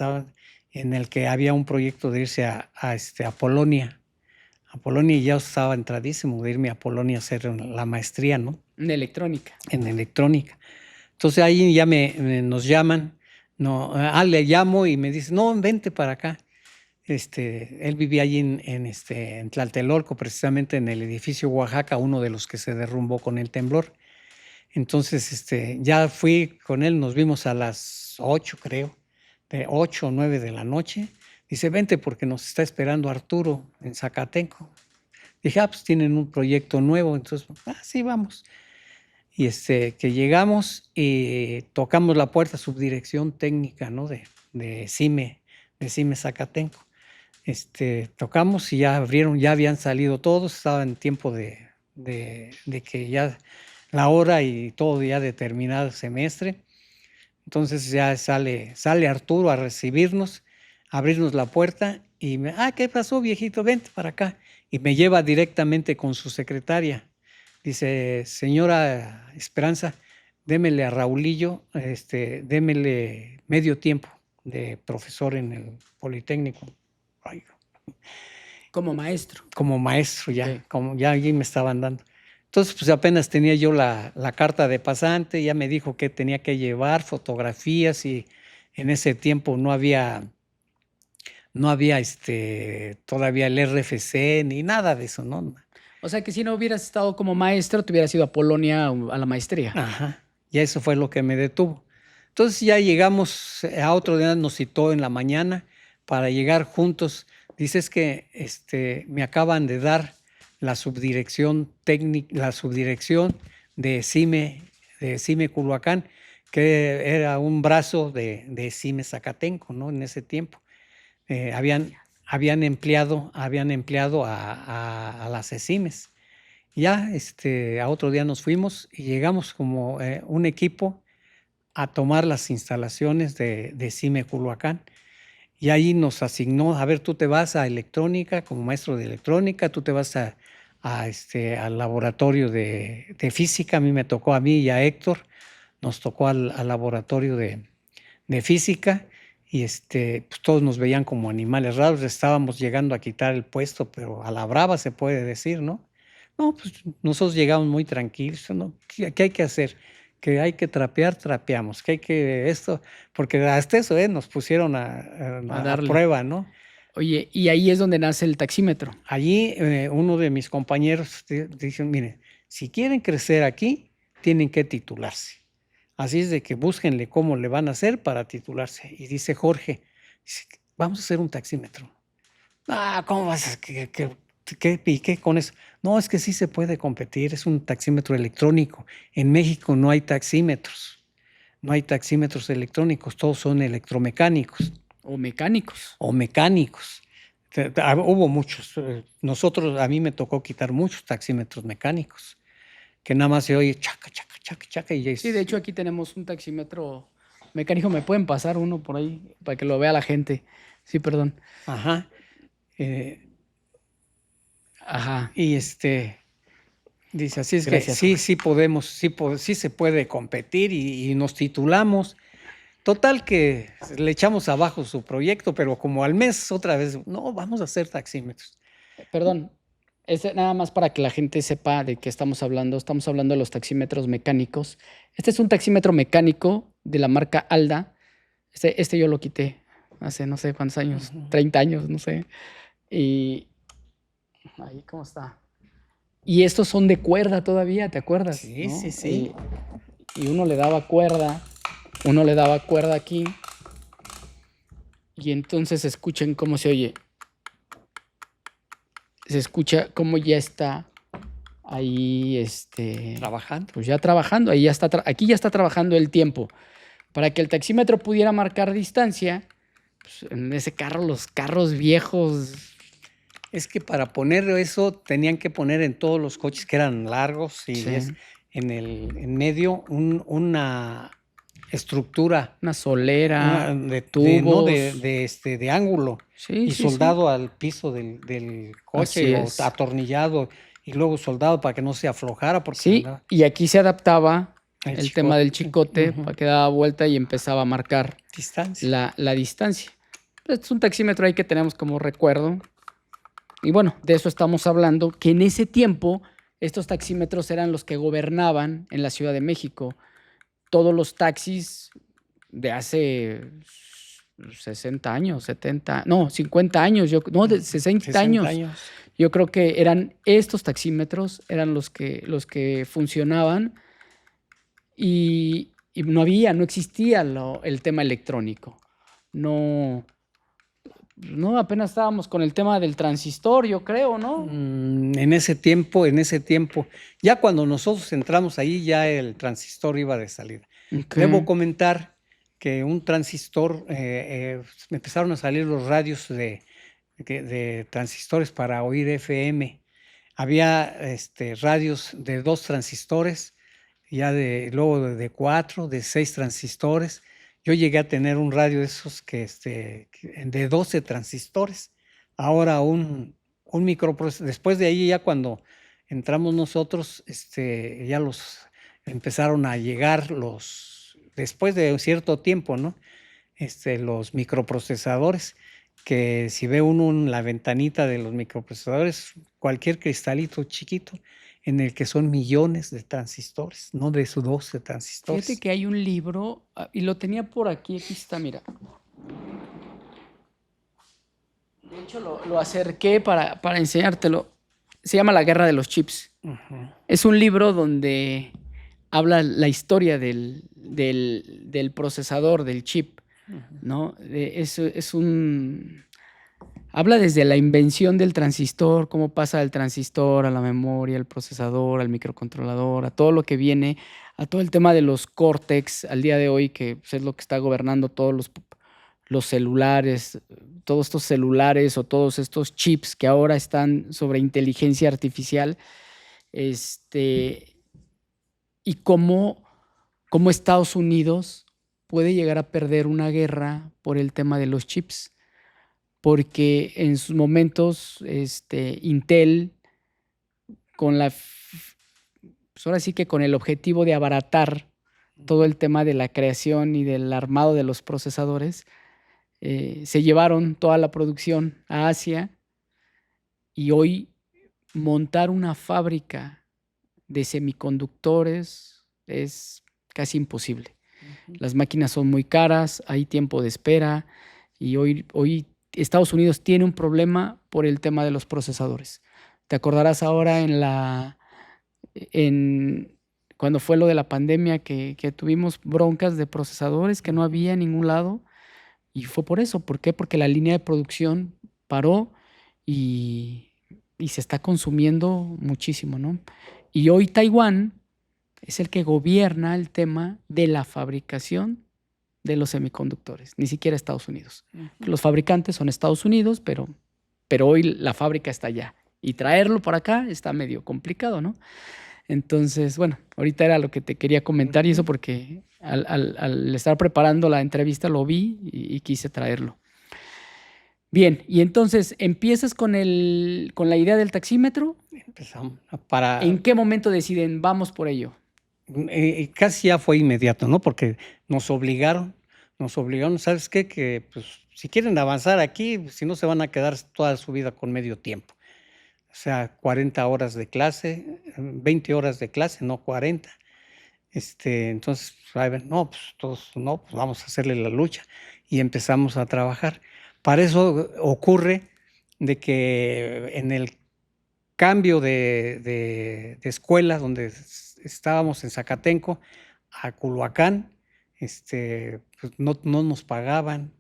en el que había un proyecto de irse a Polonia, a Polonia y ya estaba entradísimo de irme a Polonia a hacer la maestría, ¿no? En electrónica. En electrónica. Entonces ahí ya nos llaman, no, le llamo y me dice, no, vente para acá. Él vivía allí en Tlatelolco, precisamente en el edificio Oaxaca, uno de los que se derrumbó con el temblor. Entonces ya fui con él, nos vimos a las 8, creo, de 8 o 9 de la noche. Dice, vente porque nos está esperando Arturo en Zacatenco. Dije, pues tienen un proyecto nuevo, entonces, sí, vamos. Y que llegamos y tocamos la puerta, subdirección técnica, ¿no? de CIME Zacatenco. Tocamos y ya abrieron, ya habían salido todos, estaba en tiempo de que ya la hora y todo ya de terminar el semestre. Entonces ya sale Arturo a recibirnos, a abrirnos la puerta y ¿qué pasó, viejito? Vente para acá. Y me lleva directamente con su secretaria. Dice, señora Esperanza, démele a Raulillo, démele medio tiempo de profesor en el Politécnico. Ay, Como maestro. Como maestro ya, Okay. como ya allí me estaban dando. Entonces, pues apenas tenía yo la carta de pasante, ya me dijo que tenía que llevar fotografías y en ese tiempo no había todavía el RFC ni nada de eso, ¿no? O sea que si no hubieras estado como maestro, te hubieras ido a Polonia a la maestría. Ajá, y eso fue lo que me detuvo. Entonces ya llegamos, a otro día nos citó en la mañana para llegar juntos. Dice, es que me acaban de dar la subdirección técnica, la subdirección de CIME Culhuacán, que era un brazo de CIME Zacatenco, ¿no? En ese tiempo. Habían empleado a las CECIMES. Ya a otro día nos fuimos y llegamos como un equipo a tomar las instalaciones de CIME Culhuacán. Y ahí nos asignó, a ver, tú te vas a electrónica como maestro de electrónica, tú te vas al laboratorio de física, a mí me tocó, a mí y a Héctor, nos tocó al laboratorio de física y pues todos nos veían como animales raros, estábamos llegando a quitar el puesto, pero a la brava se puede decir, ¿no? No, pues nosotros llegamos muy tranquilos, ¿no? ¿Qué hay que hacer? Que hay que trapear, trapeamos, que hay que esto, porque hasta eso nos pusieron a darle. prueba, ¿no? Oye, y ahí es donde nace el taxímetro. Allí uno de mis compañeros dicen, miren, si quieren crecer aquí, tienen que titularse. Así es de que búsquenle cómo le van a hacer para titularse. Y dice Jorge, vamos a hacer un taxímetro. ¿Cómo vas a...? ¿Qué con eso? No, es que sí se puede competir, es un taxímetro electrónico. En México no hay taxímetros, no hay taxímetros electrónicos, todos son electromecánicos. O mecánicos. O mecánicos. Hubo muchos. A mí me tocó quitar muchos taxímetros mecánicos, que nada más se oye chaca, chaca, chaca, chaca. Sí, de hecho aquí tenemos un taxímetro mecánico. ¿Me pueden pasar uno por ahí para que lo vea la gente? Sí, perdón. Ajá. Ajá. Y dice, así es. Gracias, que sí podemos, sí se puede competir y nos titulamos. Total que le echamos abajo su proyecto, pero como al mes otra vez, no, vamos a hacer taxímetros. Perdón, nada más para que la gente sepa de qué estamos hablando. Estamos hablando de los taxímetros mecánicos. Este es un taxímetro mecánico de la marca Alda. Este yo lo quité hace no sé cuántos años, 30 años, no sé. Y ahí, ¿cómo está? Y estos son de cuerda todavía, ¿te acuerdas? Sí, ¿no? sí. Y uno le daba cuerda aquí. Y entonces escuchen cómo se oye. Se escucha cómo ya está ahí, trabajando. Pues ya trabajando, ahí ya está, aquí ya está trabajando el tiempo. Para que el taxímetro pudiera marcar distancia, pues en ese carro, los carros viejos. Es que para poner eso tenían que poner en todos los coches que eran largos y Sí. en medio una estructura. Una solera, de tubos. de ángulo. Sí, y sí, soldado al piso del coche o atornillado y luego soldado para que no se aflojara. Porque sí, y aquí se adaptaba el tema del chicote Ujú. para que daba vuelta y empezaba a marcar Distancia. la distancia. Es un taxímetro ahí que tenemos como recuerdo. Y bueno, de eso estamos hablando, que en ese tiempo estos taxímetros eran los que gobernaban en la Ciudad de México. Todos los taxis de hace 60 años, 70, no, 50 años, de 60 60 años. años. Yo creo que eran estos taxímetros, eran los que funcionaban y no existía el tema electrónico. No, apenas estábamos con el tema del transistor, yo creo, ¿no? En ese tiempo, ya cuando nosotros entramos ahí, ya el transistor iba de salida. Okay. Debo comentar que un transistor, empezaron a salir los radios de transistores para oír FM. Había radios de 2 transistores, luego de 4, de 6 transistores. Yo llegué a tener un radio de esos de 12 transistores. Ahora un microprocesador. Después de ahí, ya cuando entramos nosotros, ya empezaron a llegar después de un cierto tiempo, ¿no? Los microprocesadores, que si ve uno en la ventanita de los microprocesadores, cualquier cristalito chiquito, en el que son millones de transistores, no de esos 12 transistores. Fíjate que hay un libro, y lo tenía por aquí está, mira. De hecho, lo acerqué para enseñártelo. Se llama La Guerra de los Chips. Uh-huh. Es un libro donde habla la historia del procesador, del chip, ¿no? Habla desde la invención del transistor, cómo pasa del transistor a la memoria, al procesador, al microcontrolador, a todo lo que viene, a todo el tema de los córtex al día de hoy, que es lo que está gobernando todos los celulares, todos estos celulares o todos estos chips que ahora están sobre inteligencia artificial, y cómo Estados Unidos puede llegar a perder una guerra por el tema de los chips, porque en sus momentos Intel, ahora sí que con el objetivo de abaratar todo el tema de la creación y del armado de los procesadores, se llevaron toda la producción a Asia, y hoy montar una fábrica de semiconductores es casi imposible. Uh-huh. Las máquinas son muy caras, hay tiempo de espera, y hoy Estados Unidos tiene un problema por el tema de los procesadores. Te acordarás ahora cuando fue lo de la pandemia, que tuvimos broncas de procesadores que no había en ningún lado, y fue por eso. ¿Por qué? Porque la línea de producción paró y se está consumiendo muchísimo, ¿no? Y hoy Taiwán es el que gobierna el tema de la fabricación de los semiconductores, ni siquiera Estados Unidos. Uh-huh. Los fabricantes son Estados Unidos, pero hoy la fábrica está allá, y traerlo para acá está medio complicado, ¿no? Entonces, bueno, ahorita era lo que te quería comentar, y eso porque al estar preparando la entrevista lo vi y quise traerlo. Bien, y entonces, ¿empiezas con la idea del taxímetro? Empezamos. ¿En qué momento deciden, vamos por ello? Casi ya fue inmediato, ¿no? Porque nos obligaron, ¿sabes qué? Que pues, si quieren avanzar aquí, si no se van a quedar toda su vida con medio tiempo. O sea, 40 horas de clase, 20 horas de clase, no 40. Entonces, no, pues todos, no, pues vamos a hacerle la lucha. Y empezamos a trabajar. Para eso ocurre de que en el cambio de escuela, donde estábamos en Zacatenco a Culhuacán, pues no nos pagaban,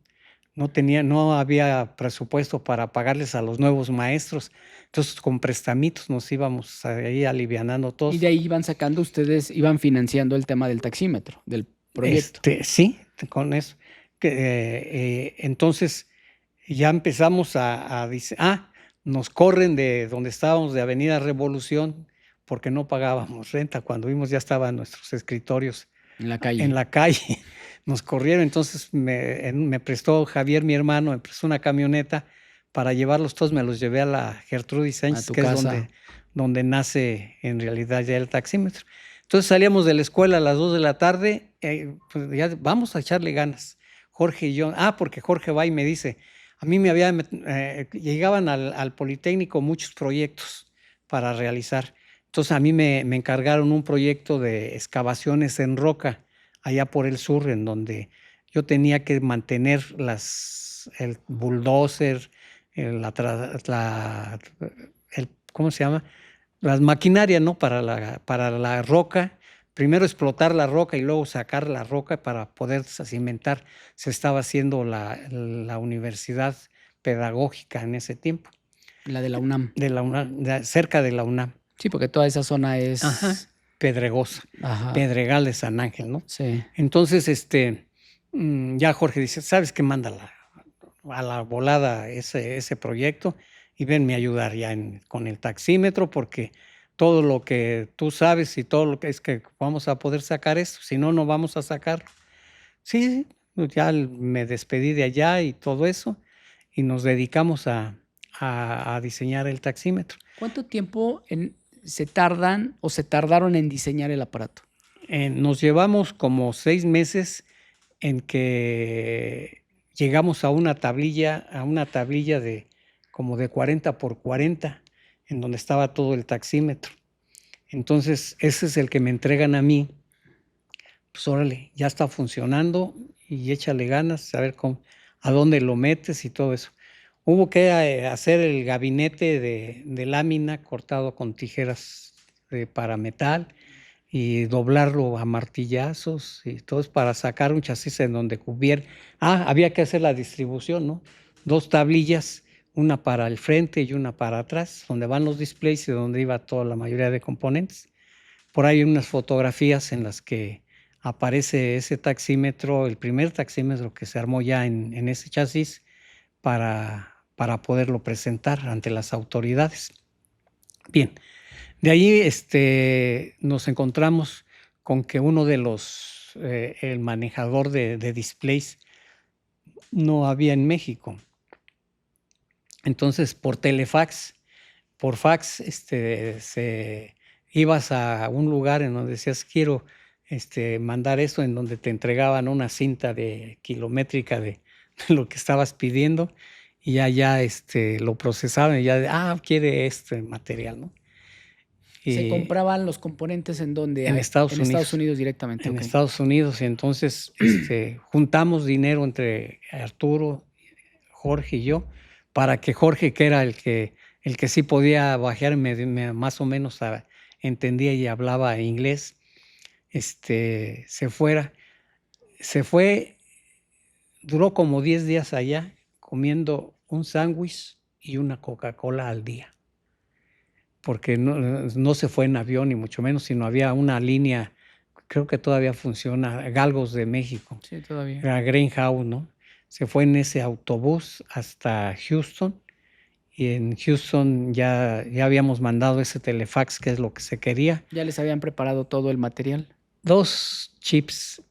no había presupuesto para pagarles a los nuevos maestros. Entonces, con prestamitos nos íbamos ahí alivianando todos. Y de ahí iban sacando, ustedes iban financiando el tema del taxímetro, del proyecto. Sí, con eso. Entonces, ya empezamos nos corren de donde estábamos, de Avenida Revolución, porque no pagábamos renta. Cuando vimos, ya estaban nuestros escritorios en la calle. Nos corrieron. Entonces me prestó Javier, mi hermano, me prestó una camioneta para llevarlos todos. Me los llevé a la Gertrudis Sánchez, que casa. Es donde nace en realidad ya el taxímetro. Entonces salíamos de la escuela a las 2 de la tarde, pues ya vamos a echarle ganas, Jorge y yo. Porque Jorge va y me dice, A mí llegaban al Politécnico muchos proyectos para realizar. Entonces a mí me encargaron un proyecto de excavaciones en roca allá por el sur, en donde yo tenía que mantener el bulldozer, ¿cómo se llama? Las maquinarias, ¿no? Para la roca. Primero explotar la roca y luego sacar la roca para poder cimentar. Se estaba haciendo la universidad pedagógica en ese tiempo. La de la UNAM. De la UNAM, cerca de la UNAM. Sí, porque toda esa zona es... Ajá, pedregosa. Ajá. Pedregal de San Ángel, ¿no? Sí. Entonces, ya Jorge dice, ¿sabes qué? Manda a la volada ese proyecto y venme a ayudar ya con el taxímetro, porque todo lo que tú sabes y todo lo que es que vamos a poder sacar esto, si no, no vamos a sacarlo. Sí, ya me despedí de allá y todo eso, y nos dedicamos a diseñar el taxímetro. ¿Cuánto tiempo se tardaron en diseñar el aparato? Nos llevamos como 6 meses en que llegamos a una tablilla de como de 40 por 40, en donde estaba todo el taxímetro. Entonces, ese es el que me entregan a mí. Pues órale, ya está funcionando y échale ganas, a ver a dónde lo metes y todo eso. Hubo que hacer el gabinete de lámina cortado con tijeras para metal y doblarlo a martillazos y todo es para sacar un chasis en donde había que hacer la distribución, ¿no? 2 tablillas, una para el frente y una para atrás, donde van los displays y donde iba toda la mayoría de componentes. Por ahí hay unas fotografías en las que aparece ese taxímetro, el primer taxímetro que se armó ya en ese chasis para poderlo presentar ante las autoridades. Bien, de ahí nos encontramos con que uno de el manejador de displays no había en México. Entonces, por fax, ibas a un lugar en donde decías, quiero mandar esto, en donde te entregaban una cinta kilométrica de lo que estabas pidiendo, y ya lo procesaban y ya quiere este material, ¿no? ¿Se compraban los componentes en dónde? En Estados Unidos. En Estados Unidos directamente. En Okay. Estados Unidos, y entonces juntamos dinero entre Arturo, Jorge y yo, para que Jorge, que era el que sí podía bajar, más o menos entendía y hablaba inglés, se fuera. Se fue, duró como 10 días allá comiendo un sándwich y una Coca-Cola al día, porque no se fue en avión ni mucho menos, sino había una línea, creo que todavía funciona, Galgos de México. Sí, todavía. Era Greyhound, ¿no? Se fue en ese autobús hasta Houston, y en Houston ya habíamos mandado ese telefax, que es lo que se quería. Ya les habían preparado todo el material. 2 chips,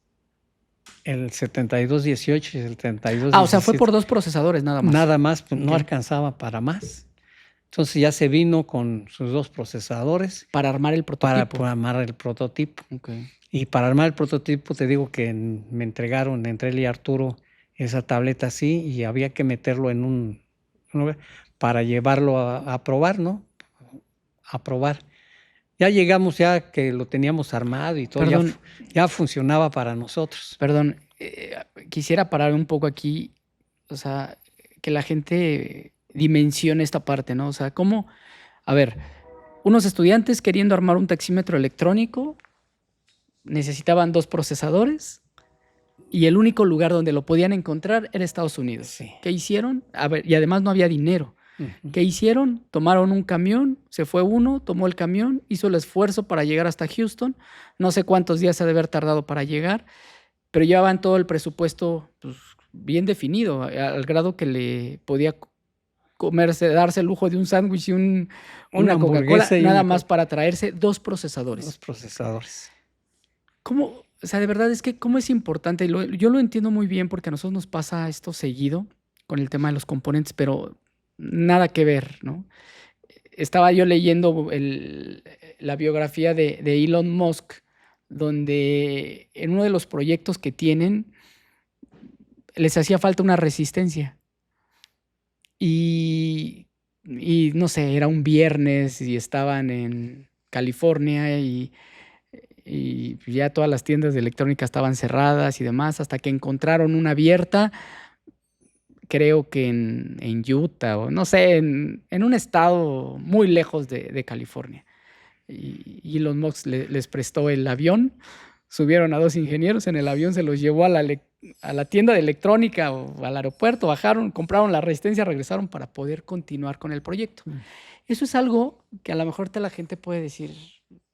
el 7218 y el 7217. O sea, fue por 2 procesadores nada más. Nada más, pues, no alcanzaba para más. Entonces ya se vino con sus 2 procesadores. Para armar el prototipo. Para armar el prototipo. Okay. Y para armar el prototipo, te digo que me entregaron, entre él y Arturo, esa tableta así, y había que meterlo en un para llevarlo a probar, ¿no? A probar. Ya llegamos, ya que lo teníamos armado y todo, ya funcionaba para nosotros. Perdón, quisiera parar un poco aquí, o sea, que la gente dimensione esta parte, ¿no? O sea, ¿cómo? A ver, unos estudiantes queriendo armar un taxímetro electrónico necesitaban 2 procesadores y el único lugar donde lo podían encontrar era Estados Unidos. Sí. ¿Qué hicieron? A ver, y además no había dinero. ¿Qué hicieron? Tomaron un camión, se fue uno, tomó el camión, hizo el esfuerzo para llegar hasta Houston. No sé cuántos días se ha de haber tardado para llegar, pero llevaban todo el presupuesto pues, bien definido, al grado que le podía darse el lujo de un sándwich y una Coca-Cola, nada más para traerse 2 procesadores. 2 procesadores. ¿Cómo? O sea, de verdad es que cómo es importante. Yo lo entiendo muy bien porque a nosotros nos pasa esto seguido con el tema de los componentes, pero nada que ver, ¿no? Estaba yo leyendo la biografía de Elon Musk, donde en uno de los proyectos que tienen les hacía falta una resistencia. y no sé, era un viernes y estaban en California y ya todas las tiendas de electrónica estaban cerradas y demás, hasta que encontraron una abierta, creo que en Utah o no sé, en un estado muy lejos de California. Y Elon Musk les prestó el avión, subieron a 2 ingenieros en el avión, se los llevó a la tienda de electrónica o al aeropuerto, bajaron, compraron la resistencia, regresaron para poder continuar con el proyecto. Eso es algo que a lo mejor la gente puede decir,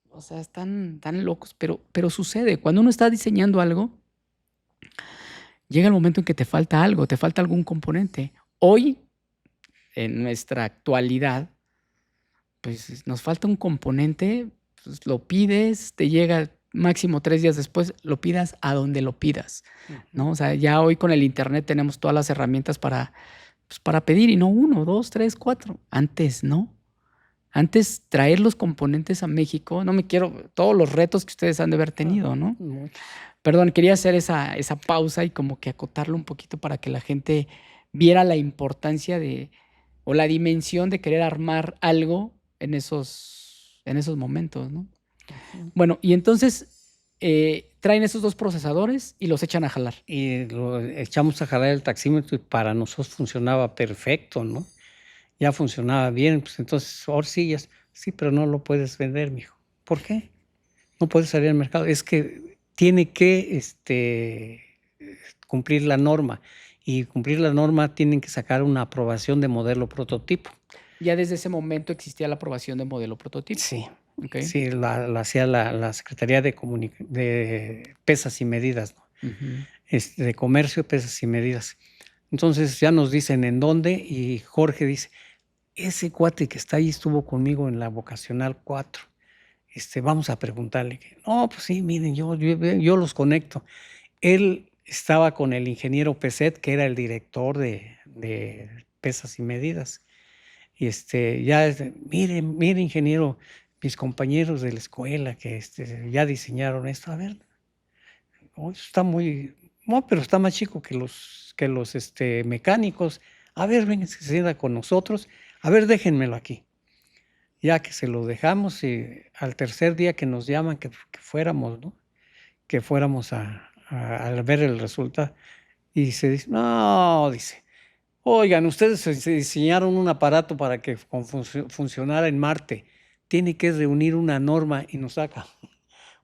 o sea, están tan locos, pero sucede. Cuando uno está diseñando algo, llega el momento en que te falta algo, te falta algún componente. Hoy, en nuestra actualidad, pues nos falta un componente, pues, lo pides, te llega máximo 3 días después, lo pidas a donde lo pidas, ¿no? O sea, ya hoy con el internet tenemos todas las herramientas pues, para pedir, y no 1, 2, 3, 4. Antes, ¿no? Antes traer los componentes a México, no me quiero, todos los retos que ustedes han de haber tenido, ¿no? Muchos. Perdón, quería hacer esa pausa y como que acotarlo un poquito para que la gente viera la importancia o la dimensión de querer armar algo en esos momentos, ¿no? Bueno, y entonces traen esos 2 procesadores y los echan a jalar. Y lo echamos a jalar el taxímetro y para nosotros funcionaba perfecto, ¿no? Ya funcionaba bien, pues entonces, ahora sí, pero no lo puedes vender, mijo. ¿Por qué? No puedes salir al mercado. Es que tiene que cumplir la norma. Y cumplir la norma tienen que sacar una aprobación de modelo prototipo. Ya desde ese momento existía la aprobación de modelo prototipo. Sí, Okay. sí, la hacía la Secretaría de Pesas y Medidas, ¿no? De Comercio, Pesas y Medidas. Entonces ya nos dicen en dónde y Jorge dice, ese cuate que está ahí estuvo conmigo en la vocacional 4. Vamos a preguntarle. No, pues sí, miren, yo los conecto. Él estaba con el ingeniero Peset, que era el director de Pesas y Medidas. Y mire, ingeniero, mis compañeros de la escuela que ya diseñaron esto. A ver, está no, pero está más chico que los mecánicos. A ver, venga, se sienta con nosotros. A ver, déjenmelo aquí. Ya que se lo dejamos y al tercer día que nos llaman que fuéramos, ¿no? Que fuéramos a ver el resultado. Y se dice, no, dice, oigan, ustedes se diseñaron un aparato para que funcionara en Marte. Tiene que reunir una norma y nos saca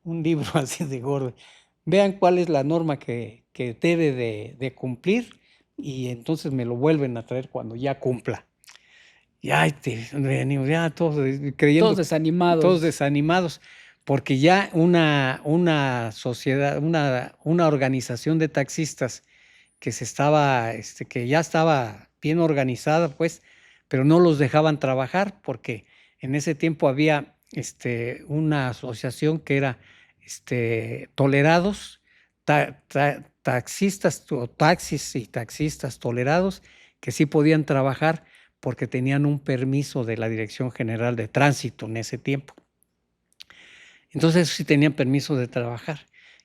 un libro así de gordo. Vean cuál es la norma que debe de cumplir y entonces me lo vuelven a traer cuando ya cumpla. Ya todos creyendo. Todos desanimados. Todos desanimados, porque ya una sociedad, una organización de taxistas que que ya estaba bien organizada, pues, pero no los dejaban trabajar, porque en ese tiempo había una asociación que era tolerados, taxistas o taxis y taxistas tolerados, que sí podían trabajar porque tenían un permiso de la Dirección General de Tránsito en ese tiempo. Entonces sí tenían permiso de trabajar.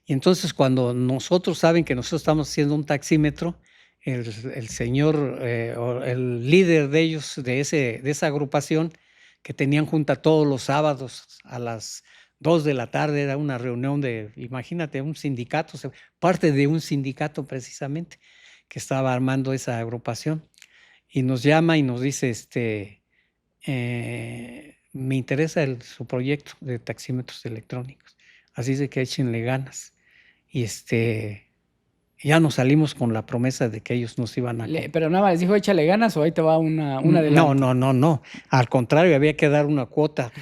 Y entonces cuando nosotros saben que nosotros estamos haciendo un taxímetro, el señor, el líder de ellos, de esa agrupación, que tenían junta todos los sábados a las 2 de la tarde, era una reunión imagínate, un sindicato, parte de un sindicato precisamente, que estaba armando esa agrupación. Y nos llama y nos dice, me interesa su proyecto de taxímetros electrónicos, así es de que échenle ganas. Y ya nos salimos con la promesa de que ellos nos iban a... Pero nada más les dijo, échale ganas o ahí te va una adelante. No. Al contrario, había que dar una cuota.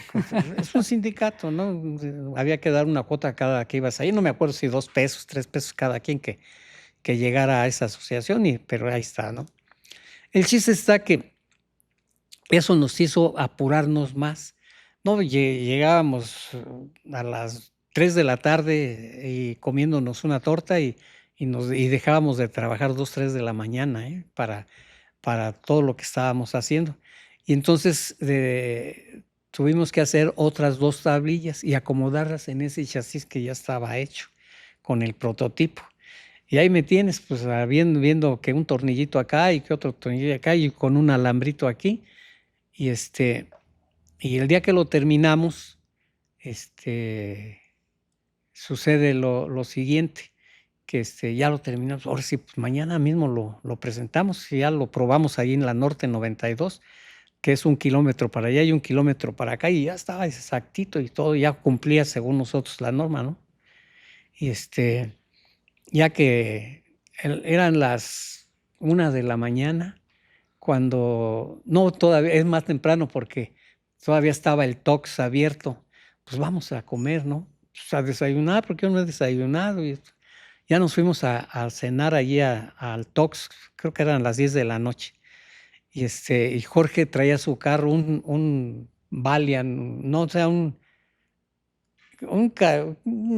Es un sindicato, ¿no? Había que dar una cuota a cada que ibas ahí. No me acuerdo si 2 pesos, 3 pesos cada quien que llegara a esa asociación, pero ahí está, ¿no? El chiste está que eso nos hizo apurarnos más. No, llegábamos a las 3 de la tarde y comiéndonos una torta y dejábamos de trabajar 2, 3 de la mañana para todo lo que estábamos haciendo. Y entonces tuvimos que hacer otras 2 tablillas y acomodarlas en ese chasis que ya estaba hecho con el prototipo. Y ahí me tienes, pues viendo que un tornillito acá y que otro tornillito acá y con un alambrito aquí. Y y el día que lo terminamos, sucede lo siguiente, que ya lo terminamos. Ahora sí, pues mañana mismo lo presentamos y ya lo probamos ahí en la Norte 92, que es 1 kilómetro para allá y 1 kilómetro para acá, y ya estaba exactito y todo, ya cumplía según nosotros la norma, ¿no? Y ya que eran las 1 de la mañana, cuando, no, todavía es más temprano porque todavía estaba el Tox abierto, pues vamos a comer, ¿no? Pues a desayunar, porque yo no he desayunado. Ya nos fuimos a cenar allí al Tox, creo que eran las 10 de la noche. Y Jorge traía su carro, un Valiant, no, o sea, un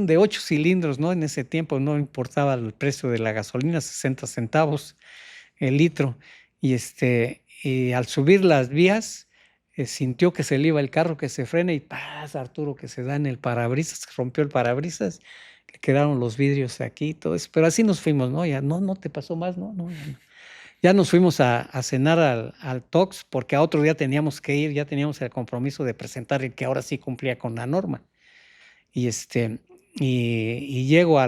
de 8 cilindros, ¿no? En ese tiempo no importaba el precio de la gasolina, 60 centavos el litro. Y al subir las vías, sintió que se le iba el carro, que se frena y ¡paz! Arturo que se da en el parabrisas, se rompió el parabrisas, le quedaron los vidrios aquí y todo eso. Pero así nos fuimos, ¿no? Ya no te pasó más, ¿no? No, ya no. Ya nos fuimos a cenar al Tox, porque a otro día teníamos que ir, ya teníamos el compromiso de presentar el que ahora sí cumplía con la norma. Y llego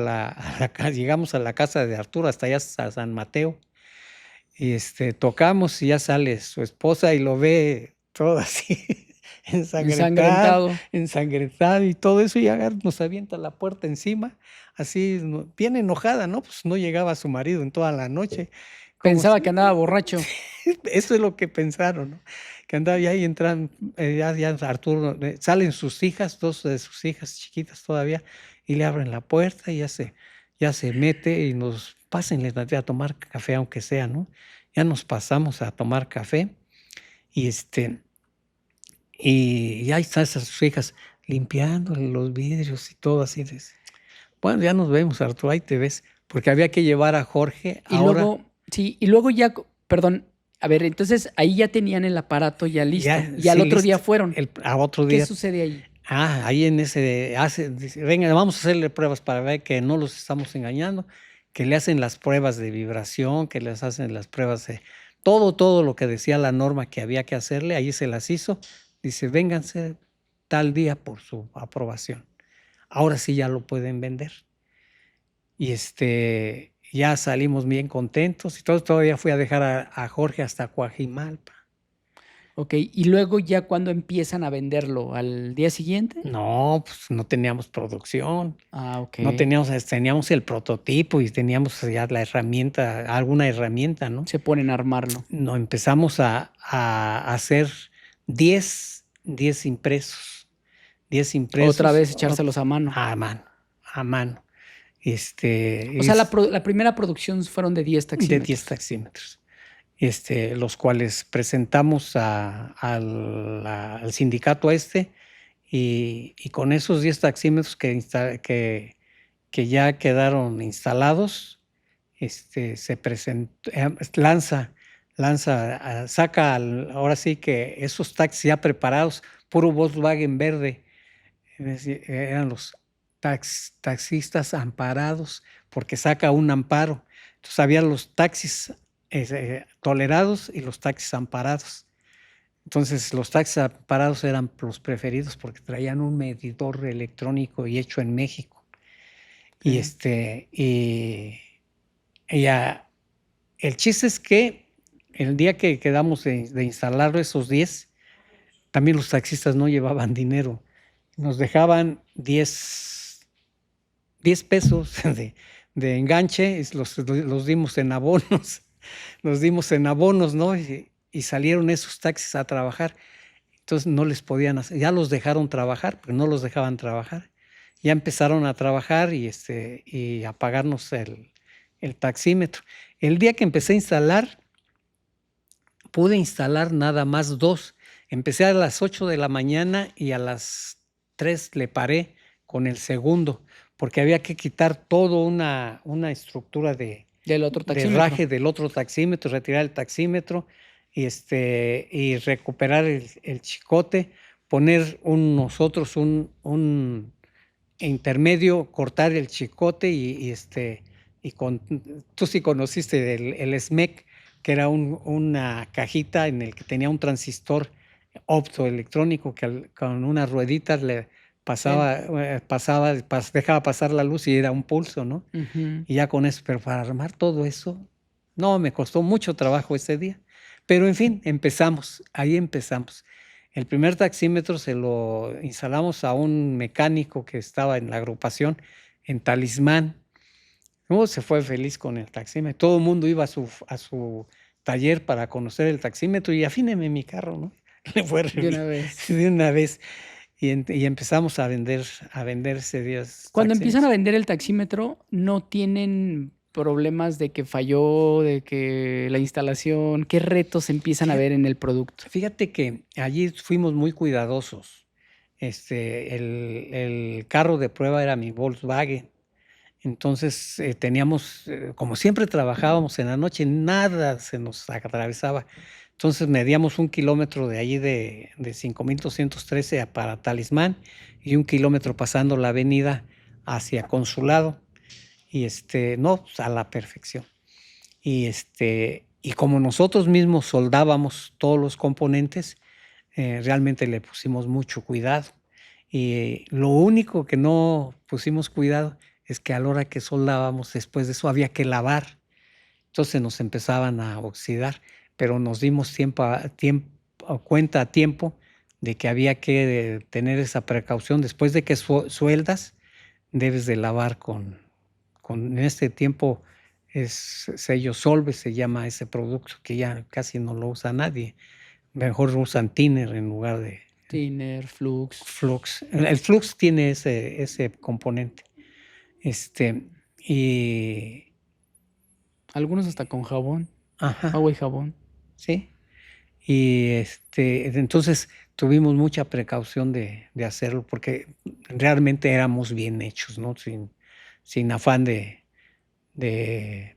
llegamos a la casa de Arturo, hasta allá a San Mateo, y tocamos y ya sale su esposa y lo ve todo así, Ensangrentado. ensangrentado y todo eso, y nos avienta la puerta encima, así, bien enojada, ¿no? Pues no llegaba su marido en toda la noche. Pensaba que andaba borracho. Eso es lo que pensaron, ¿no? Que andaba y ahí entran, ya Arturo, salen sus hijas, 2 de sus hijas chiquitas todavía, y le abren la puerta y ya se mete y nos pásenle a tomar café, aunque sea, ¿no? Ya nos pasamos a tomar café y y ya están esas sus hijas limpiándole los vidrios y todo así. Bueno, ya nos vemos, Arturo, ahí te ves, porque había que llevar a Jorge Y ahora. luego, sí, y luego ya, perdón, a ver, entonces ahí ya tenían el aparato ya listo. Y al Sí, otro día listo. fueron. A otro ¿Qué día. sucede ahí? Ahí en dice, venga, vamos a hacerle pruebas para ver que no los estamos engañando, que le hacen las pruebas de vibración, que les hacen las pruebas de todo lo que decía la norma que había que hacerle, ahí se las hizo. Dice, vénganse tal día por su aprobación. Ahora sí ya lo pueden vender. Y ya salimos bien contentos y todavía fui a dejar a Jorge hasta Coajimalpa. Ok, y luego ya cuando empiezan a venderlo, ¿al día siguiente? No, pues no teníamos producción. Ah, ok. No teníamos el prototipo y teníamos ya la herramienta, alguna herramienta, ¿no? Se ponen a armarlo. No, empezamos a hacer 10 impresos. 10 impresos. Otra vez echárselos a mano. A mano, a mano. O sea, la primera producción fueron de 10 taxímetros. De 10 taxímetros. Los cuales presentamos al sindicato y con esos 10 taxímetros que ya quedaron instalados, se presentó, saca ahora sí que esos taxis ya preparados, puro Volkswagen verde, es decir, eran los taxistas amparados, porque saca un amparo. Entonces había los taxis tolerados y los taxis amparados. Entonces los taxis amparados eran los preferidos porque traían un medidor electrónico y hecho en México. Okay. El chiste es que el día que quedamos de instalar esos 10, también los taxistas no llevaban dinero. Nos dejaban 10 pesos de enganche, los dimos en abonos. Los dimos en abonos, ¿no? Y salieron esos taxis a trabajar. Entonces no les podían hacer, ya los dejaron trabajar, pero no los dejaban trabajar. Ya empezaron a trabajar y a pagarnos el taxímetro. El día que empecé a instalar, pude instalar nada más 2. Empecé a las 8 de la mañana y a las 3 le paré con el segundo, porque había que quitar toda una estructura del otro taxímetro. De raje del otro taxímetro, retirar el taxímetro y recuperar el chicote, poner nosotros un intermedio, cortar el chicote y tú sí conociste el SMEC, que era una cajita en el que tenía un transistor optoelectrónico que con unas rueditas le dejaba pasar la luz y era un pulso, ¿no? Ujú. Y ya con eso, pero para armar todo eso, no, me costó mucho trabajo ese día. Pero en fin, ahí empezamos. El primer taxímetro se lo instalamos a un mecánico que estaba en la agrupación en Talismán. Se fue feliz con el taxímetro. Todo el mundo iba a su taller para conocer el taxímetro y afíneme mi carro, ¿no? Le fue re De una bien, vez. de una vez. Y empezamos a vender ese día Cuando empiezan a taxímetros. vender el taxímetro, no tienen problemas de que falló, de que la instalación, ¿qué retos empiezan a Fíjate, ver en el producto? fíjate que allí fuimos muy cuidadosos. El carro de prueba era mi Volkswagen. Entonces teníamos, como siempre trabajábamos en la noche, nada se nos atravesaba. Entonces medíamos 1 kilómetro de allí de 5213 para Talismán y 1 kilómetro pasando la avenida hacia Consulado. Y no, pues, a la perfección. Y como nosotros mismos soldábamos todos los componentes, realmente le pusimos mucho cuidado. Y lo único que no pusimos cuidado es que a la hora que soldábamos, después de eso había que lavar. Entonces nos empezaban a oxidar, pero nos dimos cuenta a tiempo de que había que tener esa precaución. Después de que sueldas, debes de lavar en este tiempo es sello Solve, se llama ese producto que ya casi no lo usa nadie. Mejor usan thinner en lugar de Thinner, Flux, flux. El flux tiene ese componente. Y algunos hasta con jabón, ajá, agua y jabón. sí. Y entonces tuvimos mucha precaución de hacerlo porque realmente éramos bien hechos, ¿no? Sin afán de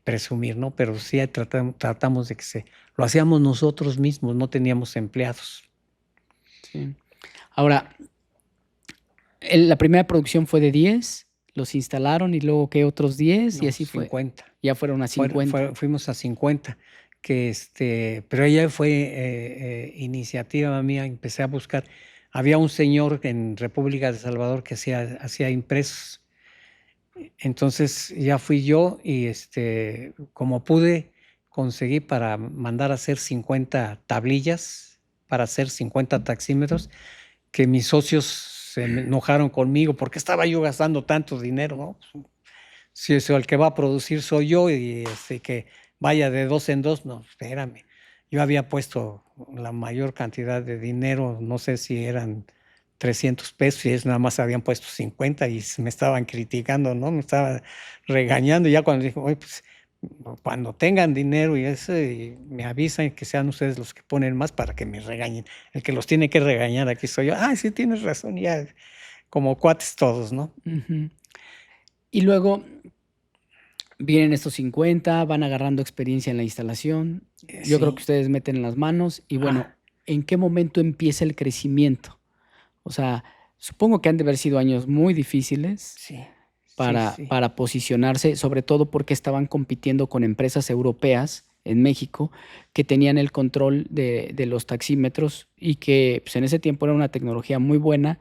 presumir, ¿no? Pero sí tratamos de que lo hacíamos nosotros mismos, no teníamos empleados. Sí. Ahora, la primera producción fue de 10, los instalaron y luego ¿qué otros 10? Y No, así fue. 50. Ya fueron a 50. Fuimos a 50, pero ella fue iniciativa mía, empecé a buscar. Había un señor en República de Salvador que hacía impresos. Entonces ya fui yo y como pude, conseguí para mandar a hacer 50 tablillas, para hacer 50 taxímetros, que mis socios se enojaron conmigo porque estaba yo gastando tanto dinero, ¿no? Si eso, el que va a producir soy yo y que vaya de dos en dos, no, espérame. Yo había puesto la mayor cantidad de dinero, no sé si eran 300 pesos y ellos nada más habían puesto 50 y me estaban criticando, ¿no? Me estaban regañando. Y ya cuando dije, oye, pues cuando tengan dinero y eso, y me avisan que sean ustedes los que ponen más para que me regañen. El que los tiene que regañar aquí soy yo. Ah, sí, tienes razón, ya como cuates todos, ¿no? Ujú. Y luego vienen estos 50, van agarrando experiencia en la instalación. Yo creo que Sí. ustedes meten las manos y bueno, Ah, ¿en qué momento empieza el crecimiento? O sea, supongo que han de haber sido años muy difíciles sí, sí, para, sí. para posicionarse, sobre todo porque estaban compitiendo con empresas europeas en México que tenían el control de los taxímetros y que pues, en ese tiempo era una tecnología muy buena.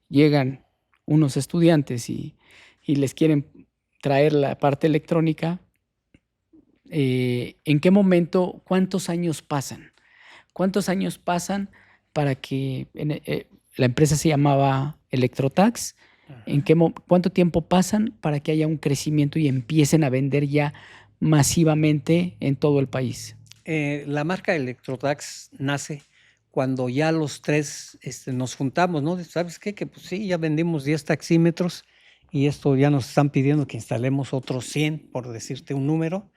Llegan unos estudiantes y les quieren traer la parte electrónica. ¿En qué momento, cuántos años pasan? ¿Cuántos años pasan para que la empresa se llamaba Electrotax? Ajá. ¿Cuánto tiempo pasan para que haya un crecimiento y empiecen a vender ya masivamente en todo el país? La marca Electrotax nace cuando ya los tres nos juntamos, ¿no? ¿Sabes qué? Que pues sí, ya vendimos 10 taxímetros y esto ya nos están pidiendo que instalemos otros 100, por decirte un número.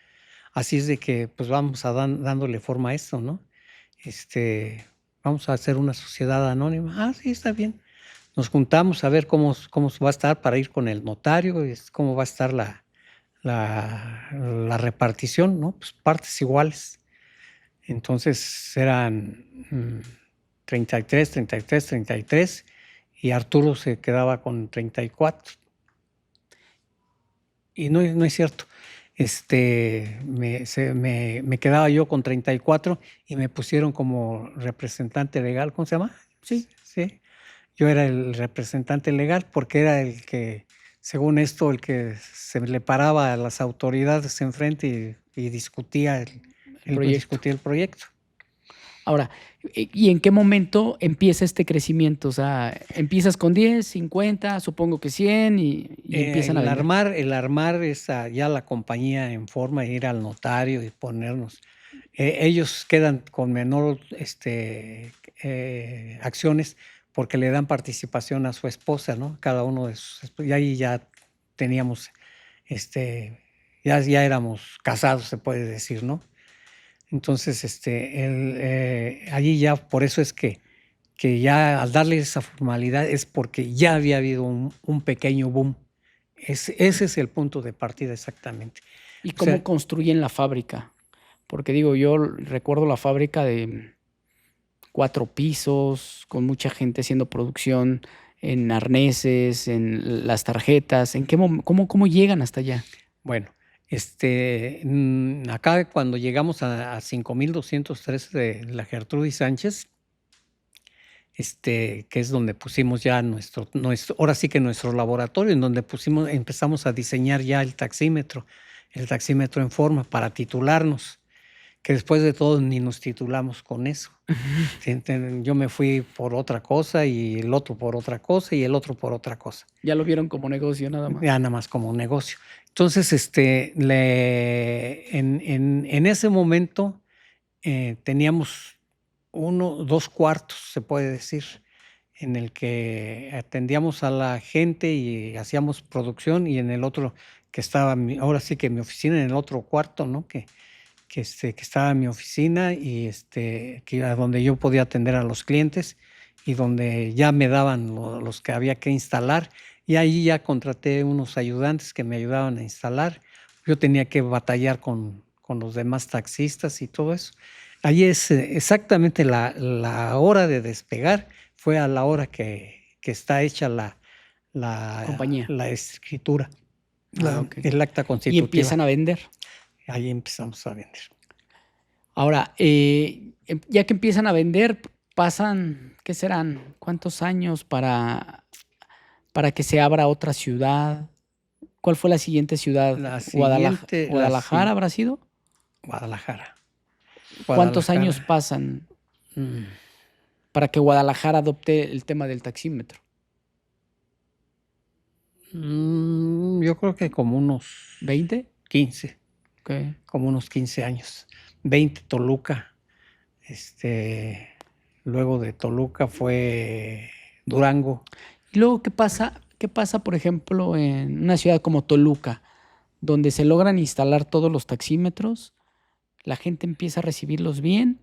Así es de que pues vamos dándole forma a esto, ¿no? Vamos a hacer una sociedad anónima. Ah, sí, está bien. Nos juntamos a ver cómo va a estar para ir con el notario, cómo va a estar la repartición, ¿no? Pues partes iguales. Entonces eran 33, 33, 33 y Arturo se quedaba con 34. Y no es cierto. me quedaba yo con 34 y me pusieron como representante legal, ¿cómo se llama? Sí. Sí, yo era el representante legal porque era el que, según esto, el que se le paraba a las autoridades enfrente y discutía El proyecto. discutía el proyecto. Ahora, ¿y en qué momento empieza este crecimiento? O sea, empiezas con 10, 50, supongo que 100 y empiezan a vender. El armar ya la compañía en forma, ir al notario y ponernos. Ellos quedan con menor acciones porque le dan participación a su esposa, ¿no? Cada uno de sus y ahí ya teníamos, ya éramos casados, se puede decir, ¿no? Entonces, allí ya, por eso es que ya al darle esa formalidad es porque ya había habido un pequeño boom. Ese es el punto de partida exactamente. ¿Y O cómo sea, construyen la fábrica? Porque digo, yo recuerdo la fábrica de 4 pisos, con mucha gente haciendo producción en arneses, en las tarjetas. ¿En qué cómo llegan hasta allá? bueno, acá cuando llegamos a 5213 de la Gertrudis Sánchez, que es donde pusimos ya ahora sí que nuestro laboratorio, en donde empezamos a diseñar ya el taxímetro en forma para titularnos, que después de todo ni nos titulamos con eso. Yo me fui por otra cosa y el otro por otra cosa y el otro por otra cosa. Ya lo vieron como negocio nada más. Ya nada más como un negocio. Entonces, en ese momento teníamos 2 cuartos, se puede decir, en el que atendíamos a la gente y hacíamos producción, y en el otro que estaba, ahora sí que mi oficina, en el otro cuarto, ¿no? Que estaba mi oficina y que era donde yo podía atender a los clientes y donde ya me daban los que había que instalar, y ahí ya contraté unos ayudantes que me ayudaban a instalar. Yo tenía que batallar con los demás taxistas y todo eso. Ahí es exactamente la hora de despegar, fue a la hora que está hecha Compañía. la escritura, Ok. el acta Y constitutiva. empiezan a vender. Ahí empezamos a vender. Ahora, ya que empiezan a vender, pasan, ¿qué serán? ¿Cuántos años para que se abra otra ciudad? ¿Cuál fue la siguiente ciudad? La siguiente, ¿Guadalajara habrá sido? Guadalajara. ¿Cuántos años Guadalajara. pasan Mm, para que Guadalajara adopte el tema del taxímetro? yo creo que como unos ¿20? 15, Ok. como unos 15 años. 20 Toluca. Luego de Toluca fue Durango. Y luego, ¿qué pasa, por ejemplo, en una ciudad como Toluca, donde se logran instalar todos los taxímetros? La gente empieza a recibirlos bien.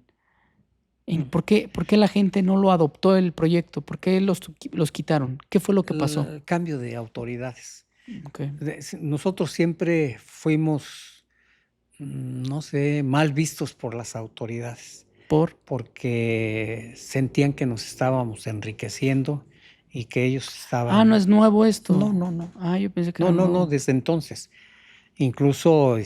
¿Por qué la gente no lo adoptó el proyecto? ¿Por qué los quitaron? ¿Qué fue lo que pasó? El cambio de autoridades. Ok. Nosotros siempre fuimos, no sé, mal vistos por las autoridades, porque sentían que nos estábamos enriqueciendo y que ellos estaban... No es nuevo esto. No. Yo pensé que era No, nuevo. desde entonces. Incluso,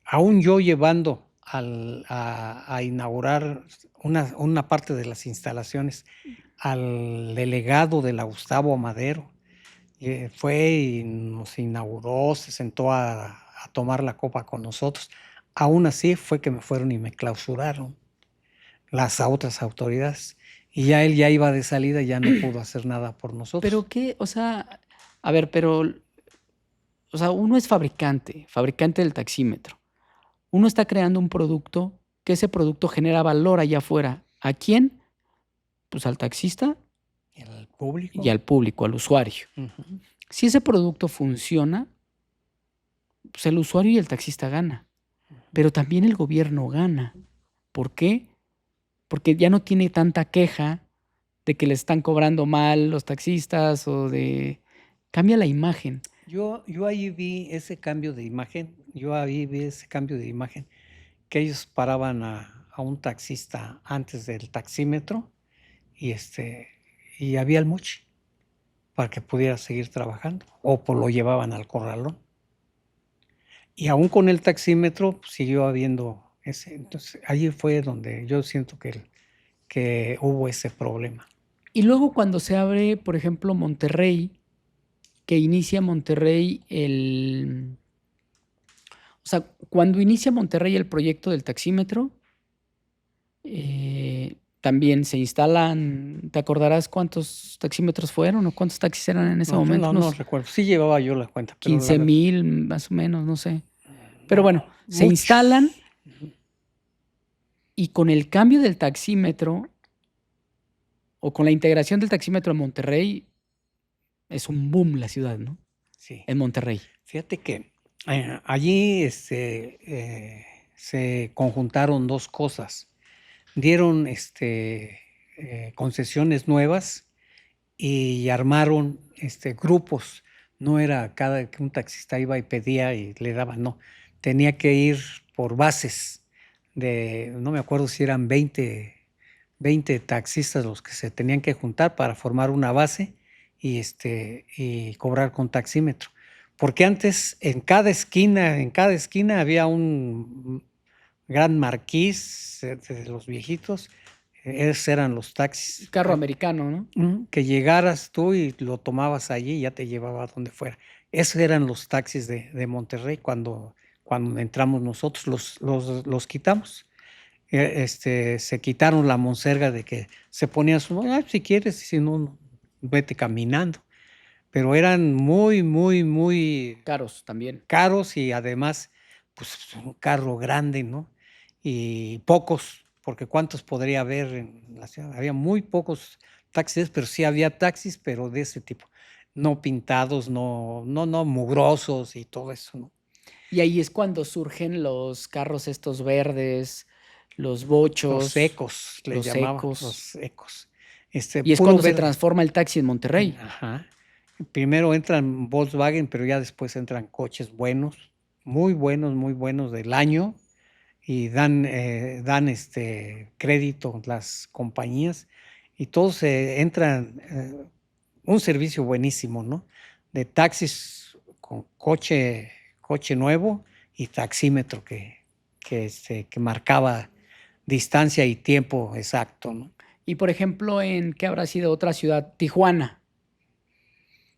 aún yo llevando a inaugurar una parte de las instalaciones al delegado de la Gustavo Madero, fue y nos inauguró, se sentó a tomar la copa con nosotros. Aún así fue que me fueron y me clausuraron las otras autoridades. Y ya él ya iba de salida y ya no pudo hacer nada por nosotros. Pero qué, o sea, a ver, o sea, uno es fabricante del taxímetro. Uno está creando un producto, que ese producto genera valor allá afuera. ¿A quién? Pues al taxista ¿El público? y al público, al usuario. Uh-huh. Si ese producto funciona, pues el usuario y el taxista gana. Pero también el gobierno gana. ¿Por qué? Porque ya no tiene tanta queja de que le están cobrando mal los taxistas o de... Cambia la imagen. Yo ahí vi ese cambio de imagen, que ellos paraban a un taxista antes del taxímetro y había el mochi. para que pudiera seguir trabajando, o pues lo llevaban al corralón. Y aún con el taxímetro pues, siguió habiendo ese. Entonces, allí fue donde yo siento que hubo ese problema. Y luego cuando se abre, por ejemplo, Monterrey, que inicia Monterrey o sea, cuando inicia Monterrey el proyecto del taxímetro, también se instalan, ¿te acordarás cuántos taxímetros fueron o cuántos taxis eran en ese No, momento? no Unos recuerdo. Sí llevaba yo la cuenta, pero 15,000 más o menos, no sé. Pero no, bueno, se muchos. instalan y con el cambio del taxímetro o con la integración del taxímetro en Monterrey, es un boom la ciudad, ¿no? Sí. En Monterrey. Fíjate que allí se conjuntaron dos cosas. Dieron concesiones nuevas y armaron grupos. No era cada que un taxista iba y pedía y le daban, no. Tenía que ir por bases no me acuerdo si eran 20 taxistas los que se tenían que juntar para formar una base y cobrar con taxímetro. Porque antes en cada esquina había un gran marquís de los viejitos. Esos eran los taxis. Carro americano, ¿no? Que llegaras tú y lo tomabas allí y ya te llevaba a donde fuera. Esos eran los taxis de Monterrey cuando entramos nosotros, los quitamos. Se quitaron la monserga de que se ponían si quieres, si no, vete caminando. Pero eran muy, muy, muy Caros también. caros y además, pues un carro grande, ¿no? Y pocos, porque ¿cuántos podría haber en la ciudad? Había muy pocos taxis, pero sí había taxis, pero de ese tipo, no pintados, no mugrosos y todo eso, ¿no? Y ahí es cuando surgen los carros estos verdes, los Los bochos, ecos, les los llamaba, ecos. los ecos. Y es Puro cuando se verde. transforma el taxi en Monterrey. Ajá. Primero entran Volkswagen, pero ya después entran coches buenos, muy buenos del año y dan crédito las compañías y todos entran un servicio buenísimo, ¿no? De taxis con coche nuevo y taxímetro que marcaba distancia y tiempo exacto, ¿no? Y por ejemplo, ¿qué habrá sido otra ciudad? Tijuana.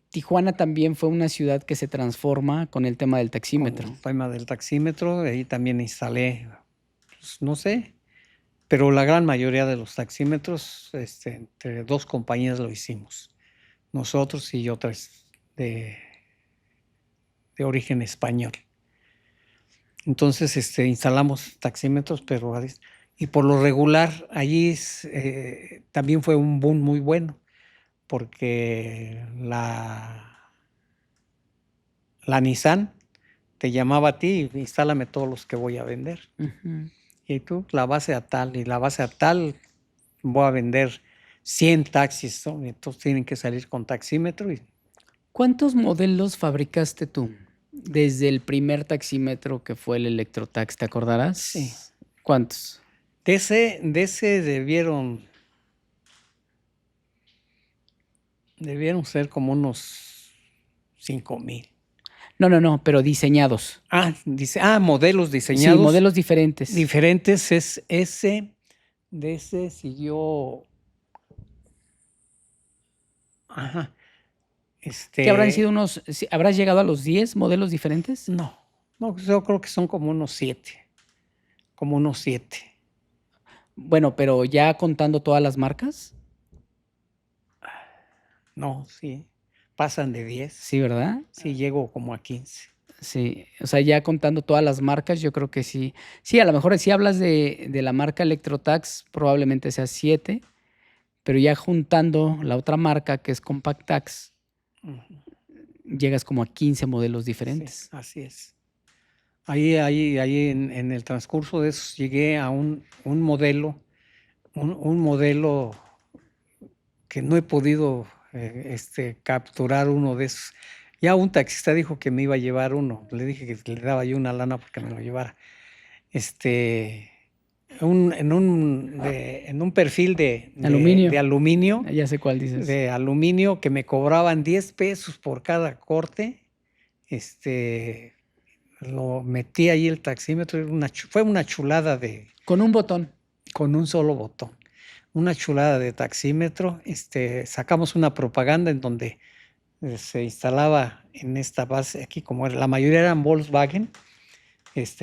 Tijuana también fue una ciudad que se transforma con el tema del Con taxímetro. el tema del taxímetro, ahí también instalé, pues, no sé, pero la gran mayoría de los taxímetros, entre dos compañías lo hicimos. Nosotros y otras de origen español. Entonces, instalamos taxímetros, pero y por lo regular allí también fue un boom muy bueno, porque la Nissan te llamaba a ti y instálame todos los que voy a vender. Ujú. Y tú, la base a tal, y la base a tal, voy a vender 100 taxis, ¿no? Entonces tienen que salir con taxímetro. ¿Cuántos modelos fabricaste tú? Desde el primer taxímetro que fue el Electrotax, ¿te acordarás? Sí. ¿Cuántos? De ese debieron ser como unos 5,000. No, pero diseñados. Modelos Sí, diseñados. modelos diferentes. Diferentes. De ese siguió. Ajá. ¿Qué habrán sido habrás llegado a los 10 modelos diferentes? No, yo creo que son como unos 7. Como unos 7. Bueno, pero ya contando todas las marcas. No, sí. Pasan de 10. Sí, ¿verdad? Sí, llego como a 15. Sí, o sea, ya contando todas las marcas, yo creo que sí. Sí, a lo mejor si hablas de la marca Electrotax, probablemente sea 7, pero ya juntando la otra marca que es Compact Tax, llegas como a 15 modelos diferentes. Sí, así es. Ahí en el transcurso de eso llegué a un modelo, un modelo que no he podido capturar uno de esos. Ya un taxista dijo que me iba a llevar uno. Le dije que le daba yo una lana porque me lo llevara. en un perfil Aluminio. de aluminio, Ya sé cuál dices. de aluminio, que me cobraban 10 pesos por cada corte. Lo metí ahí el taxímetro, fue una chulada Con un botón. con un solo botón. Una chulada de taxímetro. Sacamos una propaganda en donde se instalaba en esta base aquí, como la mayoría eran Volkswagen.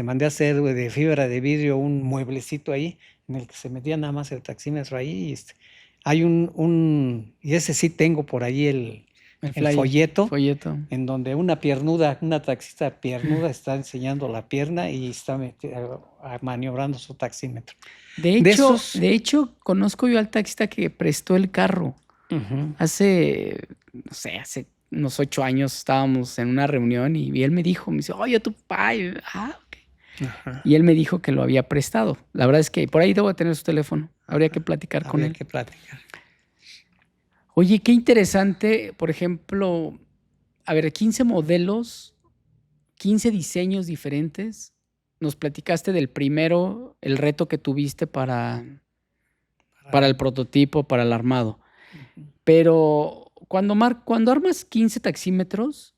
Mandé a hacer de fibra de vidrio un mueblecito ahí en el que se metía nada más el taxímetro ahí. Hay y ese sí tengo por ahí el folleto, en donde una taxista piernuda está enseñando la pierna y está maniobrando su taxímetro. De hecho, conozco yo al taxista que prestó el carro. Hace unos 8 años estábamos en una reunión y él me dice, oye, tu papá. Ok. Y él me dijo que lo había prestado. La verdad es que por ahí debo tener su teléfono. Habría que platicar con él. Habría que platicar. Oye, qué interesante, por ejemplo, 15 modelos, 15 diseños diferentes. Nos platicaste del primero, el reto que tuviste para el prototipo, para el armado. Pero cuando armas 15 taxímetros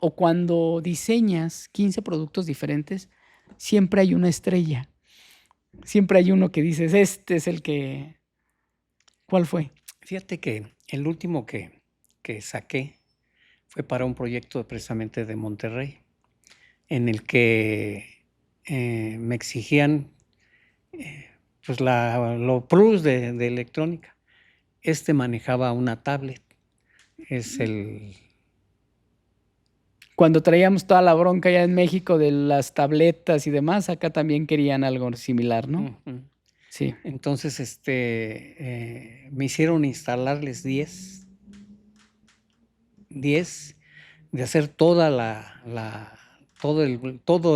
o cuando diseñas 15 productos diferentes, siempre hay una estrella. Siempre hay uno que dices, este es el que... ¿Cuál fue? Fíjate que el último que saqué fue para un proyecto precisamente de Monterrey, en el que me exigían pues lo plus de electrónica. Manejaba una tablet. Cuando traíamos toda la bronca ya en México de las tabletas y demás, acá también querían algo similar, ¿no? Sí. Entonces, me hicieron instalarles 10, de hacer todo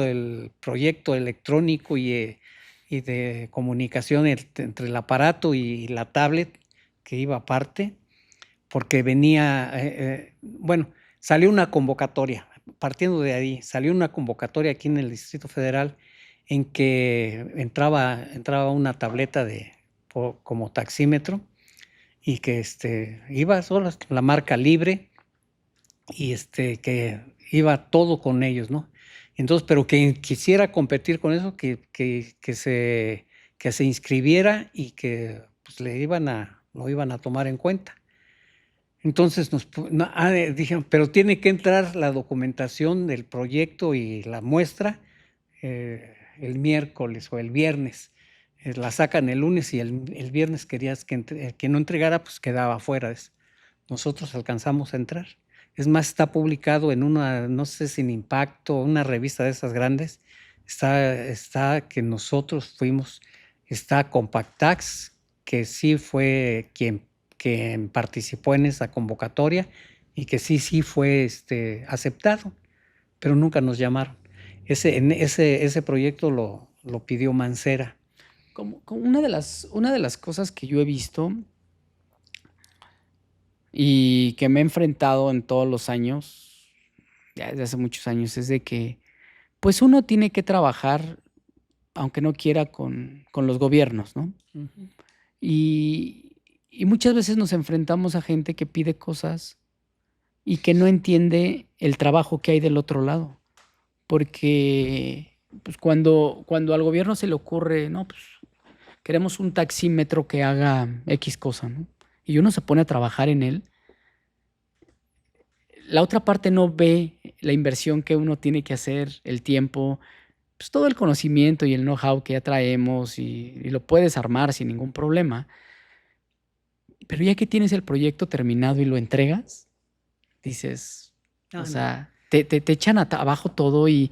el proyecto electrónico y de comunicación entre el aparato y la tablet que iba aparte, porque salió una convocatoria, partiendo de ahí, salió una convocatoria aquí en el Distrito Federal en que entraba una tableta como taxímetro y que iba sola, la marca Libre, y que iba todo con ellos, ¿no? Entonces, pero quien quisiera competir con eso, que se inscribiera y que pues, lo iban a tomar en cuenta. Entonces dijeron, pero tiene que entrar la documentación del proyecto y la muestra el miércoles o el viernes. La sacan el lunes y el viernes querías que no entregara, pues quedaba fuera. Nosotros alcanzamos a entrar. Es más, está publicado en una, no sé si en Impacto, una revista de esas grandes. Está que nosotros fuimos, está Compactax, que sí fue quien participó en esa convocatoria y que sí fue aceptado, pero nunca nos llamaron. Ese proyecto lo pidió Mancera. Como una de las cosas que yo he visto y que me he enfrentado en todos los años, ya desde hace muchos años, es de que pues uno tiene que trabajar, aunque no quiera, con los gobiernos, ¿no? Y muchas veces nos enfrentamos a gente que pide cosas y que no entiende el trabajo que hay del otro lado. Porque pues cuando al gobierno se le ocurre, no, pues queremos un taxímetro que haga X cosa, ¿no? Y uno se pone a trabajar en él, la otra parte no ve la inversión que uno tiene que hacer, el tiempo, pues todo el conocimiento y el know-how que ya traemos y lo puedes armar sin ningún problema. Pero ya que tienes el proyecto terminado y lo entregas, dices, te echan abajo todo y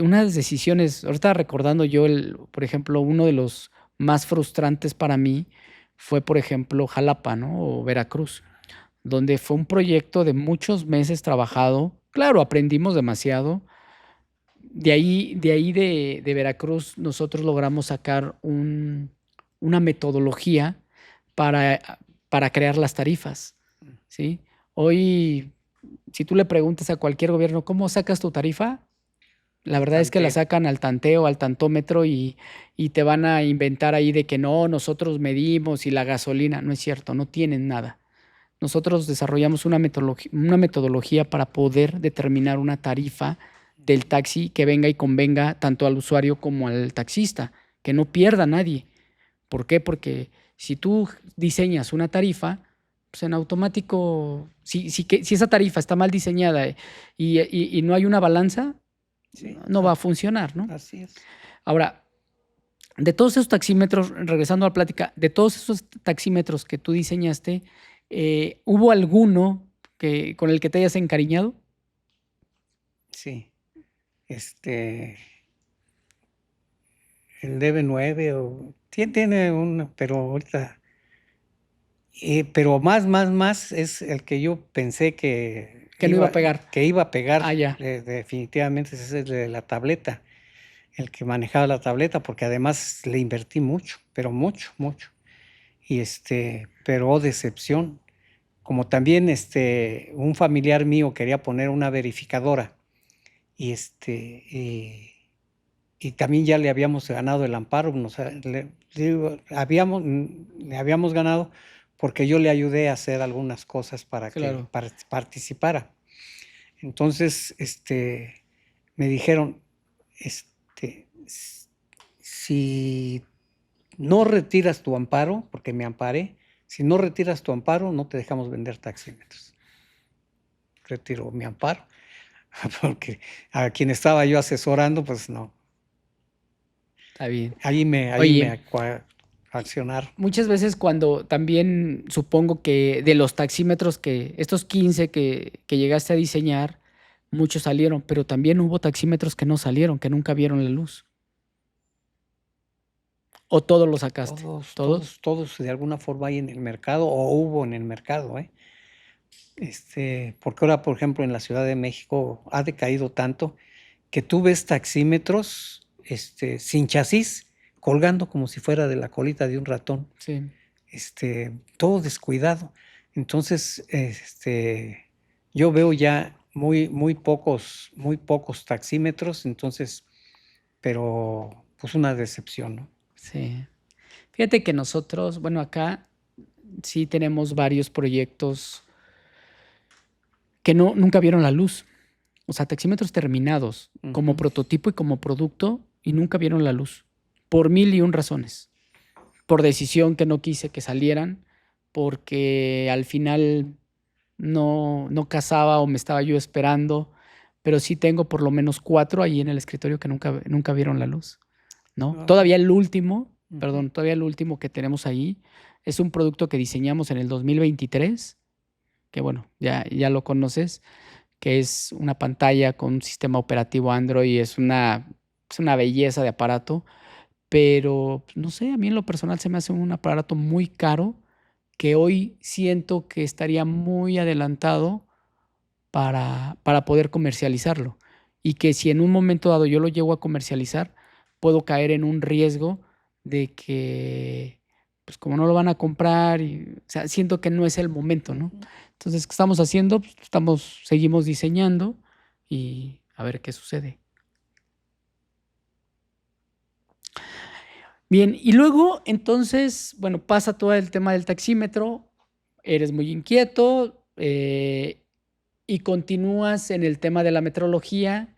unas decisiones. Ahorita recordando yo, por ejemplo, uno de los más frustrantes para mí fue, por ejemplo, Jalapa, ¿no? O Veracruz, donde fue un proyecto de muchos meses trabajado. Claro, aprendimos demasiado. De ahí de Veracruz, nosotros logramos sacar una metodología para crear las tarifas, ¿sí? Hoy, si tú le preguntas a cualquier gobierno, ¿cómo sacas tu tarifa? La verdad es que la Tanteo. sacan al tanteo, al tantómetro y te van a inventar ahí de que no, nosotros medimos y la gasolina. No es cierto, no tienen nada. Nosotros desarrollamos una metodología para poder determinar una tarifa del taxi que venga y convenga tanto al usuario como al taxista, que no pierda nadie. ¿Por qué? Porque si tú diseñas una tarifa, pues en automático, si esa tarifa está mal diseñada y no hay una balanza, Sí, no va a funcionar, ¿no? así es. Ahora, de todos esos taxímetros, regresando a la plática, de todos esos taxímetros que tú diseñaste, ¿hubo alguno con el que te hayas encariñado? Sí. El DB9 tiene una, pero ahorita, pero más es el que yo pensé Que no iba a pegar. que iba a pegar, Ah, ya. definitivamente ese es el de la tableta, el que manejaba la tableta, porque además le invertí mucho, pero mucho, mucho. Pero oh, decepción. Como también un familiar mío quería poner una verificadora y y también ya le habíamos ganado el amparo, le habíamos ganado porque yo le ayudé a hacer algunas cosas para que Claro. participara. Entonces, me dijeron, si no retiras tu amparo, porque me amparé, si no retiras tu amparo, no te dejamos vender taxímetros. Retiro mi amparo, porque a quien estaba yo asesorando, pues no. Está bien. Ahí me Oye, accionaron. muchas veces cuando también supongo que de los taxímetros estos 15 que llegaste a diseñar, muchos salieron, pero también hubo taxímetros que no salieron, que nunca vieron la luz. ¿O todos los sacaste? ¿Todos? Todos de alguna forma hay en el mercado o hubo en el mercado, ¿eh? Porque ahora, por ejemplo, en la Ciudad de México ha decaído tanto que tú ves taxímetros, sin chasis, colgando como si fuera de la colita de un ratón, Sí. todo descuidado. Entonces, yo veo ya muy pocos taxímetros, entonces, pero pues una decepción, ¿no? Sí. Fíjate que nosotros, bueno, acá sí tenemos varios proyectos que nunca vieron la luz. O sea, taxímetros terminados como Ujú. prototipo y como producto y nunca vieron la luz. Por mil y un razones. Por decisión que no quise que salieran, porque al final no casaba o me estaba yo esperando, pero sí tengo por lo menos 4 ahí en el escritorio que nunca vieron la luz, ¿no? Ah, Todavía el último, ujú. perdón, todavía el último que tenemos ahí es un producto que diseñamos en el 2023, que bueno, ya lo conoces, que es una pantalla con un sistema operativo Android, es una belleza de aparato, pero pues, no sé, a mí en lo personal se me hace un aparato muy caro que hoy siento que estaría muy adelantado para poder comercializarlo. Y que si en un momento dado yo lo llego a comercializar, puedo caer en un riesgo de que, pues como no lo van a comprar, o sea, siento que no es el momento, ¿no? Ujú. Entonces, ¿qué estamos haciendo? Pues, seguimos diseñando y a ver qué sucede. Bien, y luego, entonces, bueno, pasa todo el tema del taxímetro, eres muy inquieto y continúas en el tema de la metrología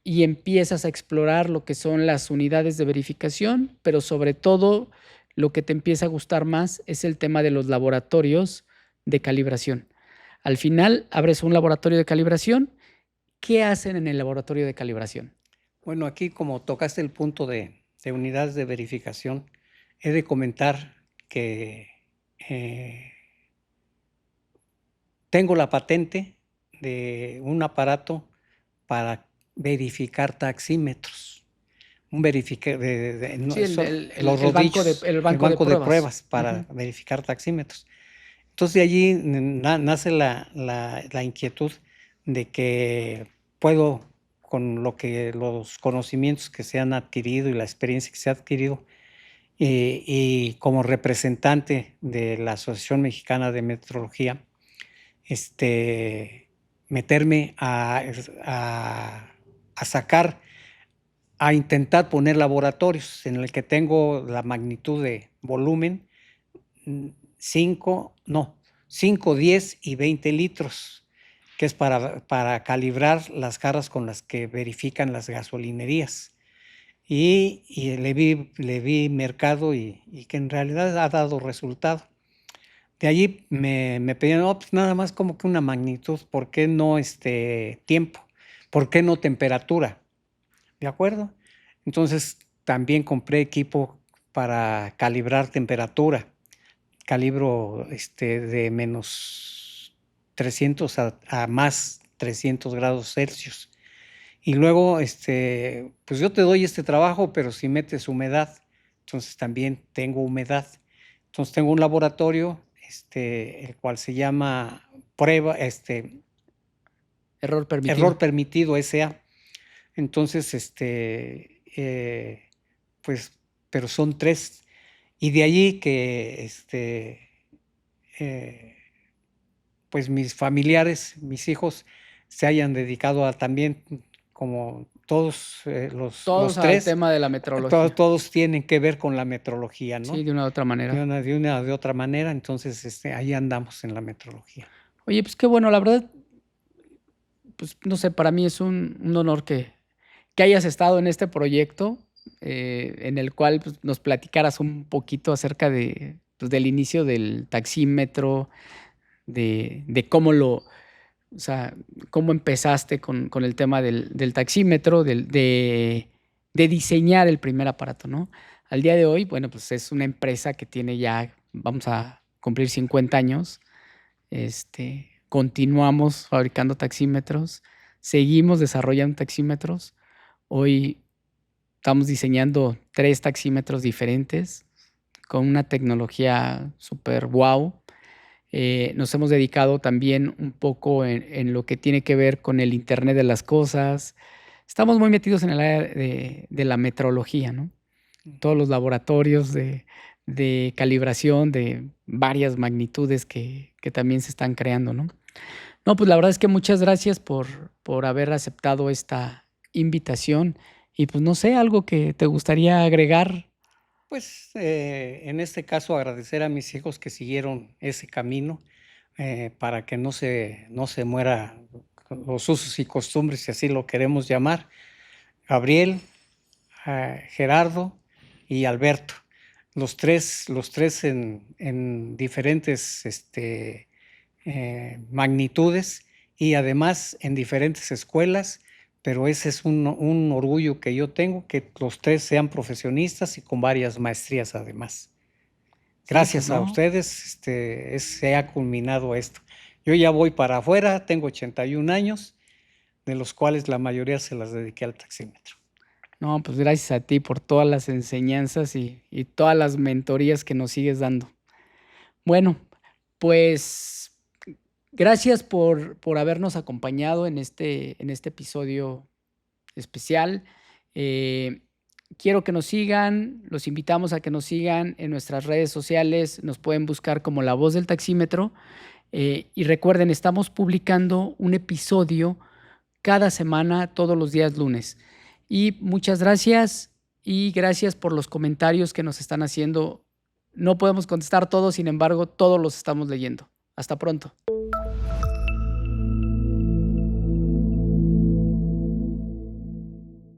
y empiezas a explorar lo que son las unidades de verificación, pero sobre todo lo que te empieza a gustar más es el tema de los laboratorios de calibración. Al final, abres un laboratorio de calibración. ¿Qué hacen en el laboratorio de calibración? Bueno, aquí como tocaste el punto de unidades de verificación, he de comentar que eh, tengo la patente de un aparato para verificar taxímetros. Un verifica Sí, no, los el banco rodillos, el el banco de banco de pruebas. pruebas para Ujú. verificar taxímetros. Entonces de allí nace la inquietud de que puedo, con los conocimientos que se han adquirido y la experiencia que se ha adquirido, y como representante de la Asociación Mexicana de Metrología, meterme a sacar, a intentar poner laboratorios en el que tengo la magnitud de volumen 5, 10 y 20 litros, que es para calibrar las jarras con las que verifican las gasolinerías. Y le vi mercado y que en realidad ha dado resultado. De allí me pedían, no, pues nada más como que una magnitud, ¿por qué no tiempo? ¿Por qué no temperatura? ¿De acuerdo? Entonces también compré equipo para calibrar temperatura. Calibro de menos 300 a más 300 grados Celsius. Y luego, pues yo te doy este trabajo, pero si metes humedad, entonces también tengo humedad. Entonces tengo un laboratorio, el cual se llama prueba, Error permitido. error permitido SA. Entonces, pues, pero son 3. Y de allí que, pues mis familiares, mis hijos, se hayan dedicado a también, como todos los Todos al 3, tema de la metrología. todos tienen que ver con la metrología, ¿no? Sí, de una u otra manera. De otra manera, entonces ahí andamos en la metrología. Oye, pues qué bueno, la verdad, pues no sé, para mí es un honor que hayas estado en este proyecto, en el cual pues, nos platicaras un poquito acerca pues, del inicio del taxímetro, de cómo o sea, cómo empezaste con el tema del taxímetro, de diseñar el primer aparato, ¿no? Al día de hoy, bueno, pues es una empresa que tiene ya, vamos a cumplir 50 años. Continuamos fabricando taxímetros, seguimos desarrollando taxímetros. Hoy estamos diseñando 3 taxímetros diferentes con una tecnología súper wow. Nos hemos dedicado también un poco en lo que tiene que ver con el Internet de las cosas. Estamos muy metidos en el área de la metrología, ¿no? Todos los laboratorios de calibración de varias magnitudes que también se están creando, ¿no? No, pues la verdad es que muchas gracias por haber aceptado esta invitación y pues no sé, algo que te gustaría agregar. Pues en este caso agradecer a mis hijos que siguieron ese camino para que no se muera los usos y costumbres, si así lo queremos llamar. Gabriel, Gerardo y Alberto. Los tres en diferentes magnitudes y además en diferentes escuelas, pero ese es un orgullo que yo tengo, que los 3 sean profesionistas y con varias maestrías además. Gracias Sí, pues, a ustedes se ha culminado esto. Yo ya voy para afuera, tengo 81 años, de los cuales la mayoría se las dediqué al taxímetro. No, pues gracias a ti por todas las enseñanzas y todas las mentorías que nos sigues dando. Bueno, pues gracias por habernos acompañado en este episodio especial. Quiero que nos sigan, los invitamos a que nos sigan en nuestras redes sociales, nos pueden buscar como La Voz del Taxímetro. Y recuerden, estamos publicando un episodio cada semana, todos los días lunes. Y muchas gracias y gracias por los comentarios que nos están haciendo. No podemos contestar todos, sin embargo, todos los estamos leyendo. Hasta pronto.